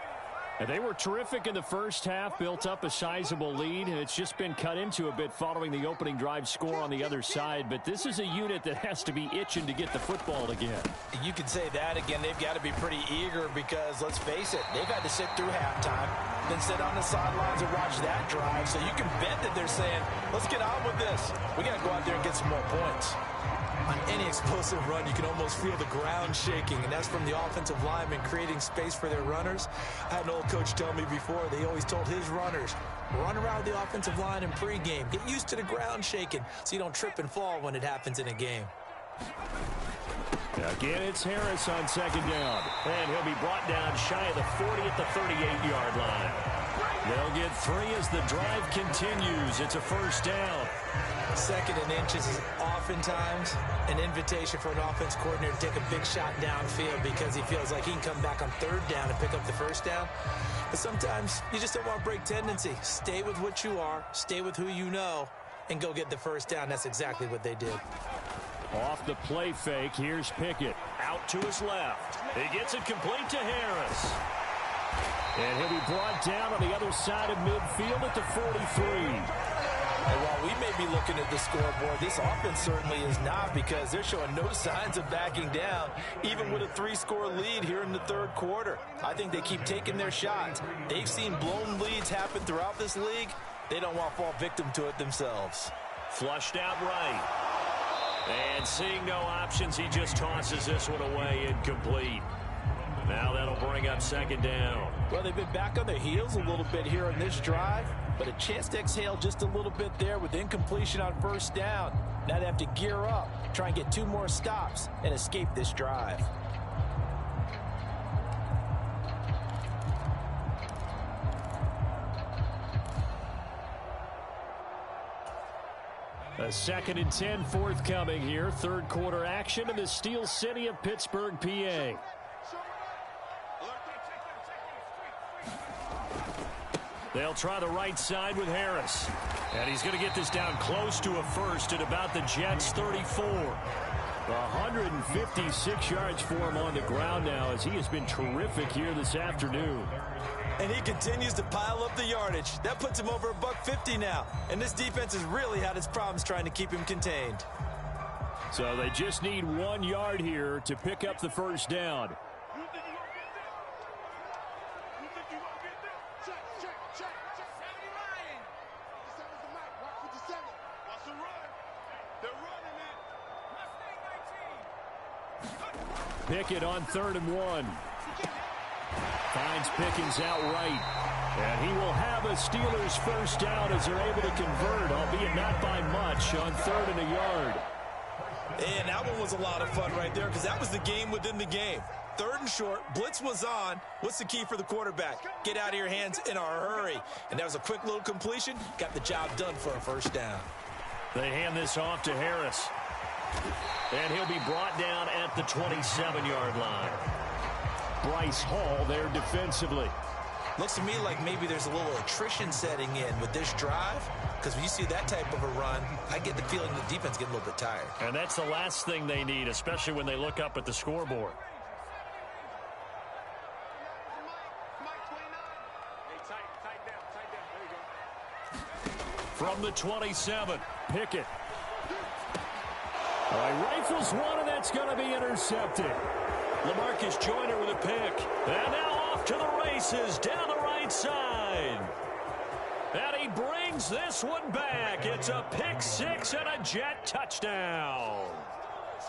And they were terrific in the first half, built up a sizable lead, and it's just been cut into a bit following the opening drive score on the other side. But this is a unit that has to be itching to get the football again. You could say that again. They've got to be pretty eager because, let's face it, they've had to sit through halftime, then sit on the sidelines and watch that drive. So you can bet that they're saying, let's get on with this. We got to go out there and get some more points. On any explosive run, you can almost feel the ground shaking, and that's from the offensive linemen creating space for their runners. I had an old coach tell me before, they always told his runners, run around the offensive line in pregame. Get used to the ground shaking so you don't trip and fall when it happens in a game. Again, it's Harris on second down. And he'll be brought down shy of the 40 at the 38-yard line. They'll get 3 as the drive continues. It's a first down. Second and inches is oftentimes an invitation for an offense coordinator to take a big shot downfield because he feels like he can come back on third down and pick up the first down. But sometimes you just don't want to break tendency. Stay with what you are, stay with who you know, and go get the first down. That's exactly what they did. Off the play fake, here's Pickett. Out to his left. He gets it complete to Harris. And he'll be brought down on the other side of midfield at the 43. And while we may be looking at the scoreboard, this offense certainly is not because they're showing no signs of backing down, even with a 3-score lead here in the third quarter. I think they keep taking their shots. They've seen blown leads happen throughout this league. They don't want to fall victim to it themselves. Flushed out right. And seeing no options, he just tosses this one away incomplete. Now that'll bring up second down. Well, they've been back on their heels a little bit here on this drive, but a chance to exhale just a little bit there with incompletion on first down. Now they have to gear up, try and get 2 more stops, and escape this drive. A 2nd and 10 forthcoming here. Third quarter action in the Steel City of Pittsburgh, PA. They'll try the right side with Harris. And he's going to get this down close to a first at about the Jets' 34. 156 yards for him on the ground now as he has been terrific here this afternoon. And he continues to pile up the yardage. That puts him over $150 now. And this defense has really had its problems trying to keep him contained. So they just need 1 yard here to pick up the first down. Pickett on 3rd and 1. Finds Pickens outright. And he will have a Steelers first down as they're able to convert, albeit not by much, on 3rd and a yard. And that one was a lot of fun right there because that was the game within the game. 3rd and short. Blitz was on. What's the key for the quarterback? Get out of your hands in a hurry. And that was a quick little completion. Got the job done for a 1st down. They hand this off to Harris. And he'll be brought down at the 27-yard line. Bryce Hall there defensively. Looks to me like maybe there's a little attrition setting in with this drive, because when you see that type of a run, I get the feeling the defense getting a little bit tired. And that's the last thing they need, especially when they look up at the scoreboard. From the 27, Pickett. Rifles one, and that's going to be intercepted. LaMarcus Joyner with a pick. And now off to the races down the right side. And he brings this one back. It's a pick 6 and a Jet touchdown.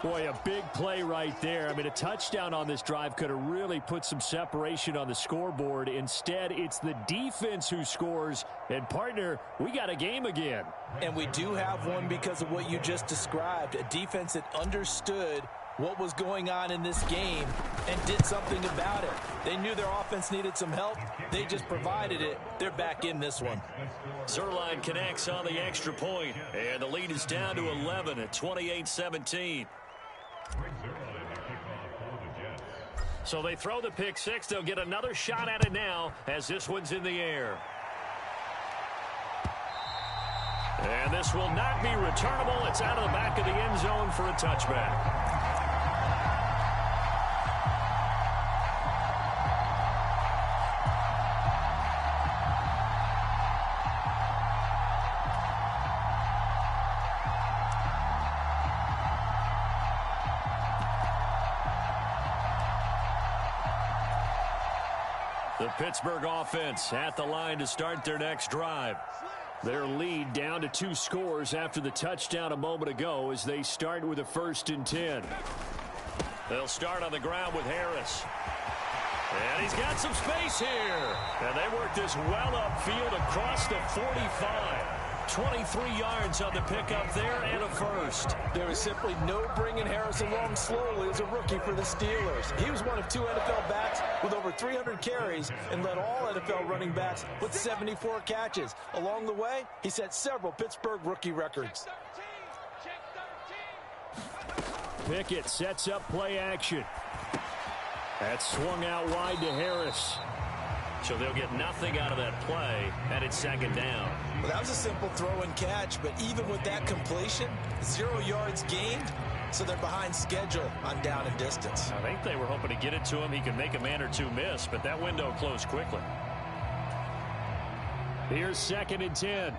Boy, a big play right there. I mean, a touchdown on this drive could have really put some separation on the scoreboard. Instead, it's the defense who scores. And, partner, we got a game again. And we do have one because of what you just described. A defense that understood what was going on in this game and did something about it. They knew their offense needed some help. They just provided it. They're back in this one. Zerline connects on the extra point, and the lead is down to 11 at 28-17. So they throw the pick 6. They'll get another shot at it now as this one's in the air. And this will not be returnable. It's out of the back of the end zone for a touchback. The Pittsburgh offense at the line to start their next drive. Their lead down to 2 scores after the touchdown a moment ago as they start with a 1st and 10. They'll start on the ground with Harris. And he's got some space here. And they work this well upfield across the 45. 23 yards on the pickup there and a 1st. There is simply no bringing Harris along slowly as a rookie for the Steelers. He was one of 2 NFL backs with over 300 carries and led all NFL running backs with 74 catches. Along the way, he set several Pittsburgh rookie records. Pickett sets up play action. That's swung out wide to Harris. So they'll get nothing out of that play, and it's 2nd down. Well, that was a simple throw and catch, but even with that completion, 0 yards gained, so they're behind schedule on down and distance. I think they were hoping to get it to him. He could make a man or 2 miss, but that window closed quickly. Here's 2nd and 10.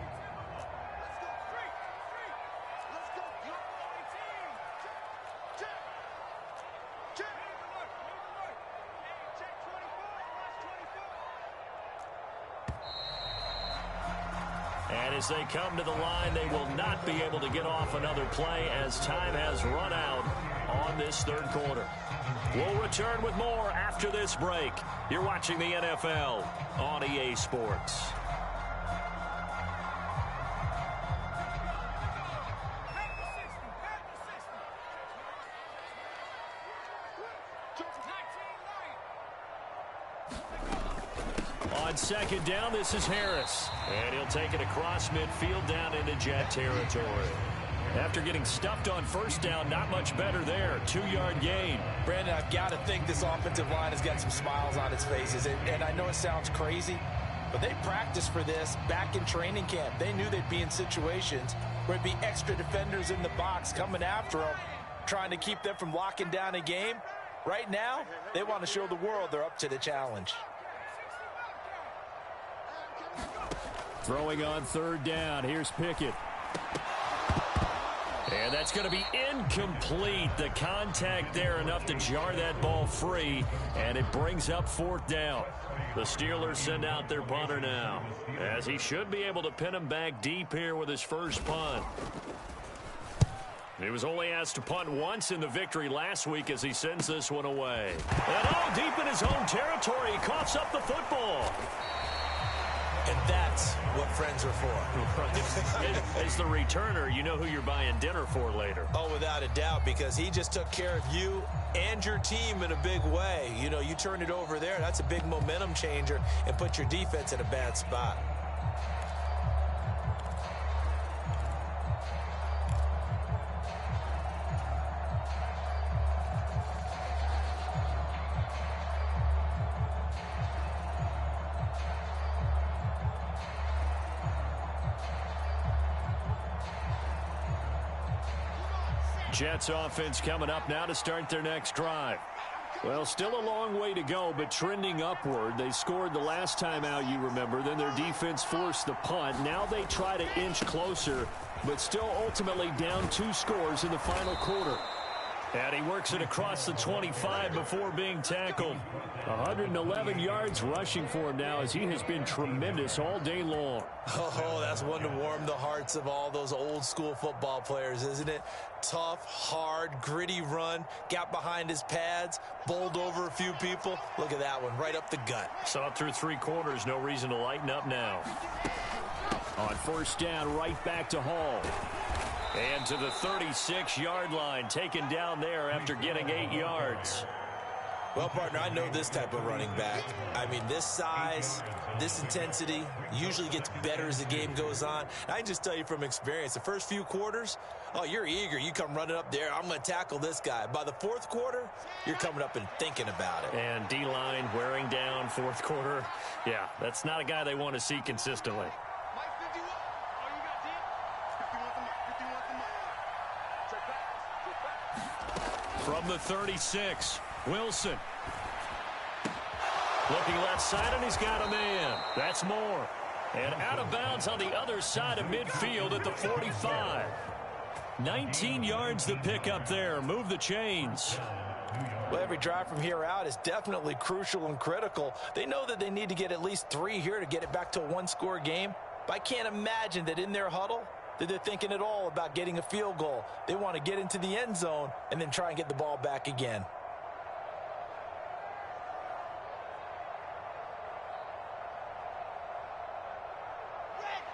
And as they come to the line, they will not be able to get off another play as time has run out on this 3rd quarter. We'll return with more after this break. You're watching the NFL on EA Sports. On 2nd down, this is Harris. And he'll take it across midfield down into Jet territory. After getting stuffed on 1st down, not much better there. 2-yard gain. Brandon, I've got to think this offensive line has got some smiles on its faces. And I know it sounds crazy, but they practiced for this back in training camp. They knew they'd be in situations where it'd be extra defenders in the box coming after them, trying to keep them from locking down a game. Right now, they want to show the world they're up to the challenge. Throwing on 3rd down. Here's Pickett. And that's going to be incomplete. The contact there enough to jar that ball free, and it brings up 4th down. The Steelers send out their punter now, as he should be able to pin him back deep here with his first punt. He was only asked to punt once in the victory last week as he sends this one away. And deep in his own territory, he coughs up the football. And that's what friends are for. As the returner, you know who you're buying dinner for later. Oh, without a doubt, because he just took care of you and your team in a big way. You know, you turn it over there, that's a big momentum changer and put your defense in a bad spot. Jets offense coming up now to start their next drive. Well, still a long way to go, but trending upward. They scored the last time out, you remember. Then their defense forced the punt. Now they try to inch closer, but still ultimately down 2 scores in the final quarter. And he works it across the 25 before being tackled. 111 yards rushing for him now as he has been tremendous all day long. Oh, that's one to warm the hearts of all those old school football players, isn't it? Tough, hard, gritty run, got behind his pads, bowled over a few people. Look at that one, right up the gut. Saw it through 3 quarters, no reason to lighten up now. On first down, right back to Hall. And to the 36-yard line, taken down there after getting 8 yards. Well, partner, I know this type of running back. I mean, this size, this intensity usually gets better as the game goes on. I can just tell you from experience, the first few quarters, oh, you're eager. You come running up there, I'm going to tackle this guy. By the 4th quarter, you're coming up and thinking about it. And D-line wearing down 4th quarter. Yeah, that's not a guy they want to see consistently. From the 36, Wilson. Looking left side, and he's got a man. That's more. And out of bounds on the other side of midfield at the 45. 19 yards to pick up there. Move the chains. Well, every drive from here out is definitely crucial and critical. They know that they need to get at least 3 here to get it back to a 1-score game. But I can't imagine that in their huddle that they're thinking at all about getting a field goal. They want to get into the end zone and then try and get the ball back again.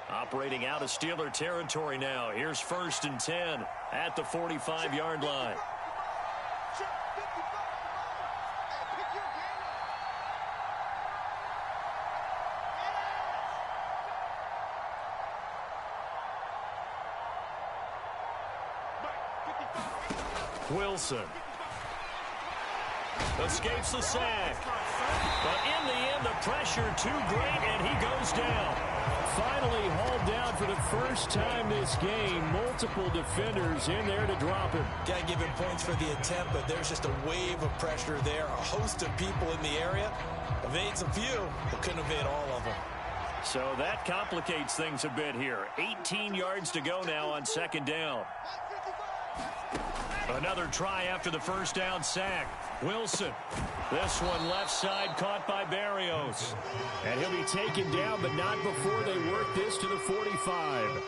Operating out of Steeler territory now. Here's 1st and 10 at the 45-yard line. Wilson escapes the sack, but in the end the pressure too great and he goes down. Finally hauled down for the first time this game. Multiple defenders in there to drop him. Gotta give him points for the attempt, but there's just a wave of pressure there. A host of people in the area. Evades a few, but couldn't evade all of them. So that complicates things a bit here. 18 yards to go now on 2nd down. Another try after the first down sack. Wilson. This one left side caught by Barrios. And he'll be taken down, but not before they work this to the 45.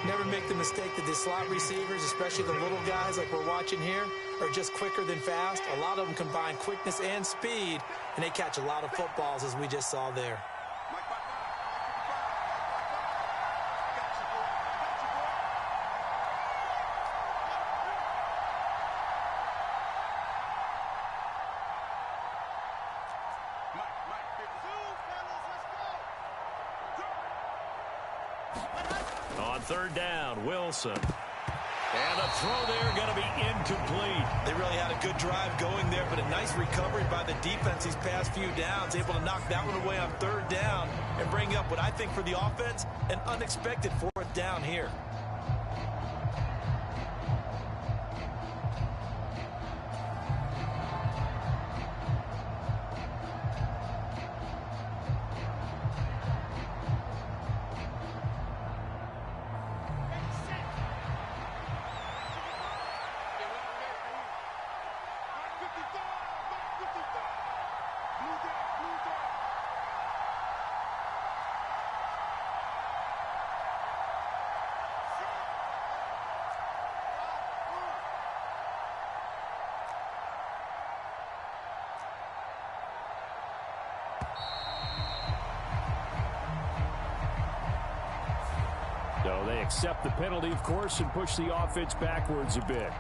Never make the mistake that the slot receivers, especially the little guys like we're watching here, are just quicker than fast. A lot of them combine quickness and speed, and they catch a lot of footballs as we just saw there. On 3rd down, Wilson. And a throw there going to be incomplete. They really had a good drive going there, but a nice recovery by the defense these past few downs, able to knock that one away on 3rd down and bring up what I think for the offense, an unexpected 4th down here. So they accept the penalty, of course, and push the offense backwards a bit.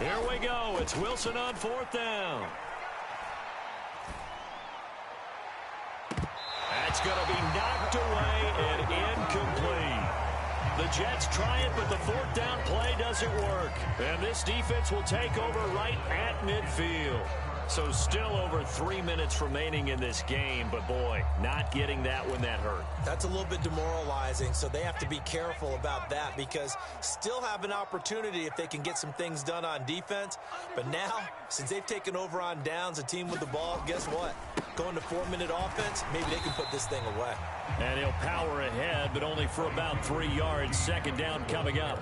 Here we go. It's Wilson on 4th down. That's going to be knocked away and incomplete. The Jets try it, but the 4th down play doesn't work. And this defense will take over right at midfield. So still over 3 minutes remaining in this game, but boy, not getting that when that hurt. That's a little bit demoralizing, so they have to be careful about that because still have an opportunity if they can get some things done on defense. But now, since they've taken over on downs, a team with the ball, guess what? Going to 4-minute offense, maybe they can put this thing away. And he'll power ahead, but only for about 3 yards. 2nd down coming up.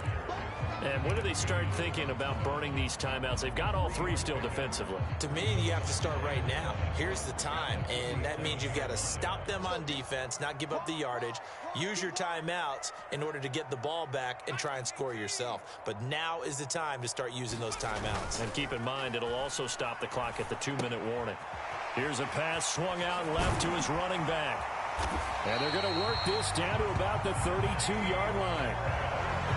And when do they start thinking about burning these timeouts? They've got all 3 still defensively. To me, you have to start right now. Here's the time, and that means you've got to stop them on defense, not give up the yardage, use your timeouts in order to get the ball back and try and score yourself. But now is the time to start using those timeouts. And keep in mind, it'll also stop the clock at the 2-minute warning. Here's a pass swung out left to his running back. And they're going to work this down to about the 32-yard line.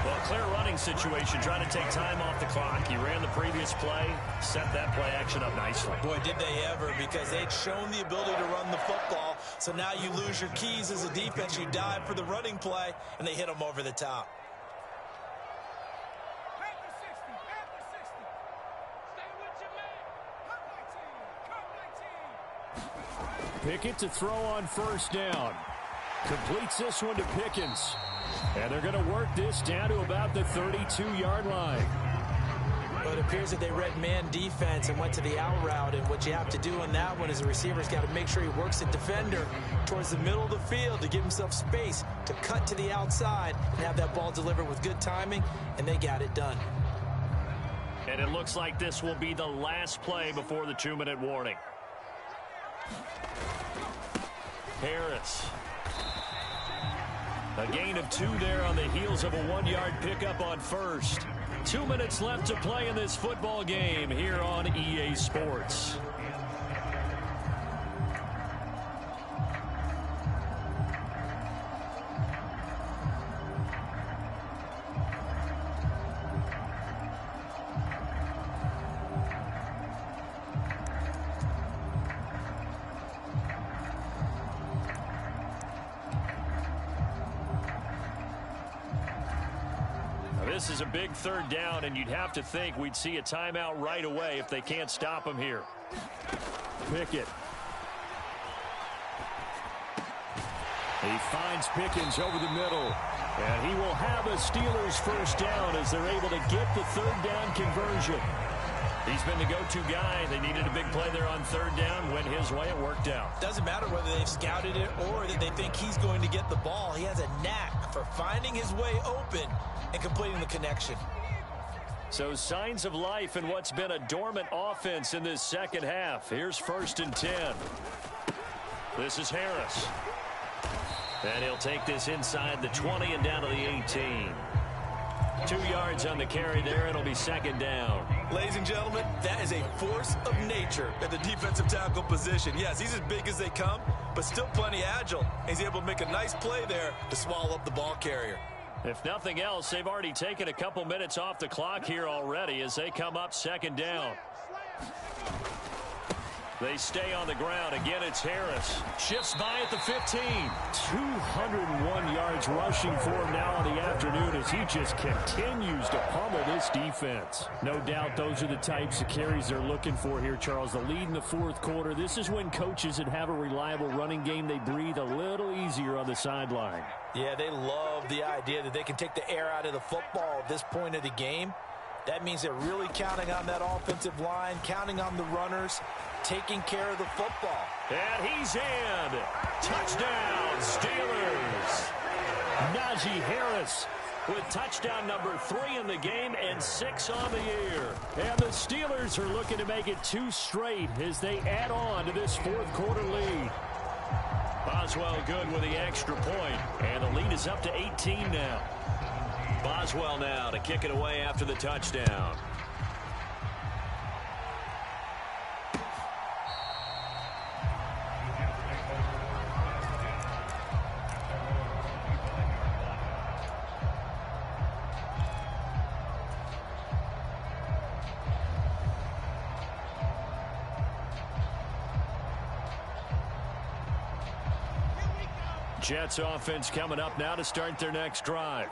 Well, clear running situation, trying to take time off the clock. He ran the previous play, set that play action up nicely. Boy, did they ever, because they'd shown the ability to run the football. So now you lose your keys as a defense. You dive for the running play, and they hit them over the top. Pickett to throw on 1st down. Completes this one to Pickens. And they're going to work this down to about the 32-yard line. Well, it appears that they read man defense and went to the out route. And what you have to do on that one is the receiver's got to make sure he works the defender towards the middle of the field to give himself space to cut to the outside and have that ball delivered with good timing, and they got it done. And it looks like this will be the last play before the 2-minute warning. Harris. A gain of 2 there on the heels of a 1-yard pickup on 1st. 2 minutes left to play in this football game here on EA Sports. This is a big 3rd down, and you'd have to think we'd see a timeout right away if they can't stop him here. Pickett. He finds Pickens over the middle. And he will have a Steelers 1st down as they're able to get the 3rd down conversion. He's been the go-to guy. They needed a big play there on 3rd down. Went his way. It worked out. Doesn't matter whether they've scouted it or that they think he's going to get the ball. He has a knack for finding his way open and completing the connection. So signs of life in what's been a dormant offense in this 2nd half. Here's 1st and 10. This is Harris. And he'll take this inside the 20 and down to the 18. 2 yards on the carry there. It'll be 2nd down. Ladies and gentlemen, that is a force of nature at the defensive tackle position. Yes, he's as big as they come, but still plenty agile. He's able to make a nice play there to swallow up the ball carrier. If nothing else, they've already taken a couple minutes off the clock here already as they come up 2nd down. They stay on the ground. Again, it's Harris. Shifts by at the 15. 201 yards rushing for him now on the afternoon as he just continues to pummel this defense. No doubt those are the types of carries they're looking for here, Charles. The lead in the 4th quarter. This is when coaches that have a reliable running game, they breathe a little easier on the sideline. Yeah, they love the idea that they can take the air out of the football at this point of the game. That means they're really counting on that offensive line, counting on the runners, taking care of the football. And he's in. Touchdown, Steelers. Najee Harris with touchdown number 3 in the game and 6 on the year. And the Steelers are looking to make it 2 straight as they add on to this fourth quarter lead. Boswell good with the extra point, and the lead is up to 18 now. Boswell now to kick it away after the touchdown. Jets offense coming up now to start their next drive.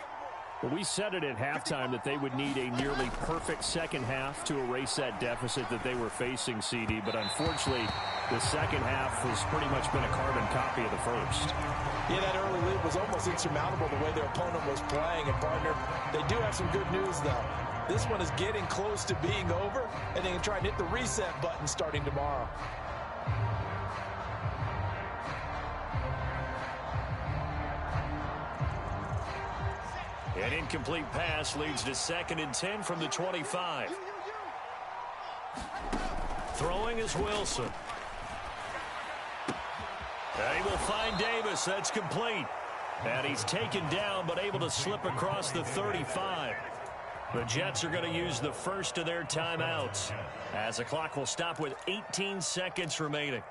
Well, we said it at halftime that they would need a nearly perfect second half to erase that deficit that they were facing, CD. But unfortunately, the second half has pretty much been a carbon copy of the first. Yeah, that early lead was almost insurmountable the way their opponent was playing. And, partner, they do have some good news, though. This one is getting close to being over, and they can try and hit the reset button starting tomorrow. An incomplete pass leads to 2nd and 10 from the 25. Throwing is Wilson. And he will find Davis. That's complete. And he's taken down but able to slip across the 35. The Jets are going to use the first of their timeouts as the clock will stop with 18 seconds remaining.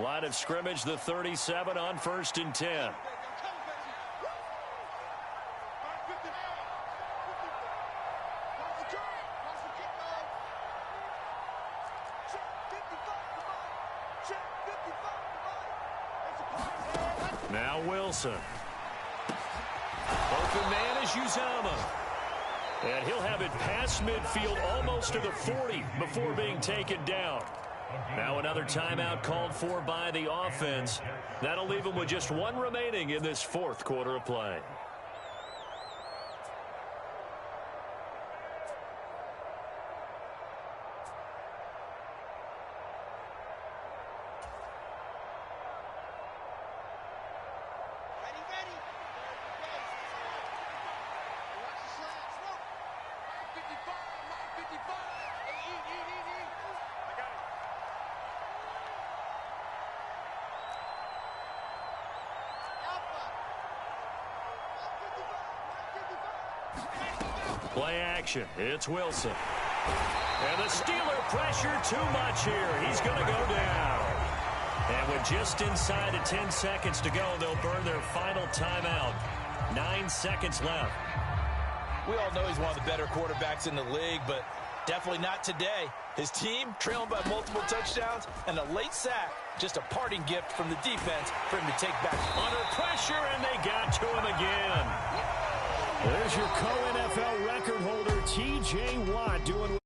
Line of scrimmage, the 37 on 1st and 10. Now Wilson. Open man is Uzama. And he'll have it past midfield almost to the 40 before being taken down. Now another timeout called for by the offense. That'll leave them with just 1 remaining in this fourth quarter of play. Play action. It's Wilson. And the Steeler pressure too much here. He's going to go down. And with just inside of 10 seconds to go, they'll burn their final timeout. 9 seconds left. We all know he's one of the better quarterbacks in the league, but definitely not today. His team trailing by multiple touchdowns and a late sack. Just a parting gift from the defense for him to take back. Under pressure, and they got to him again. There's your co-NFL record holder, T.J. Watt, doing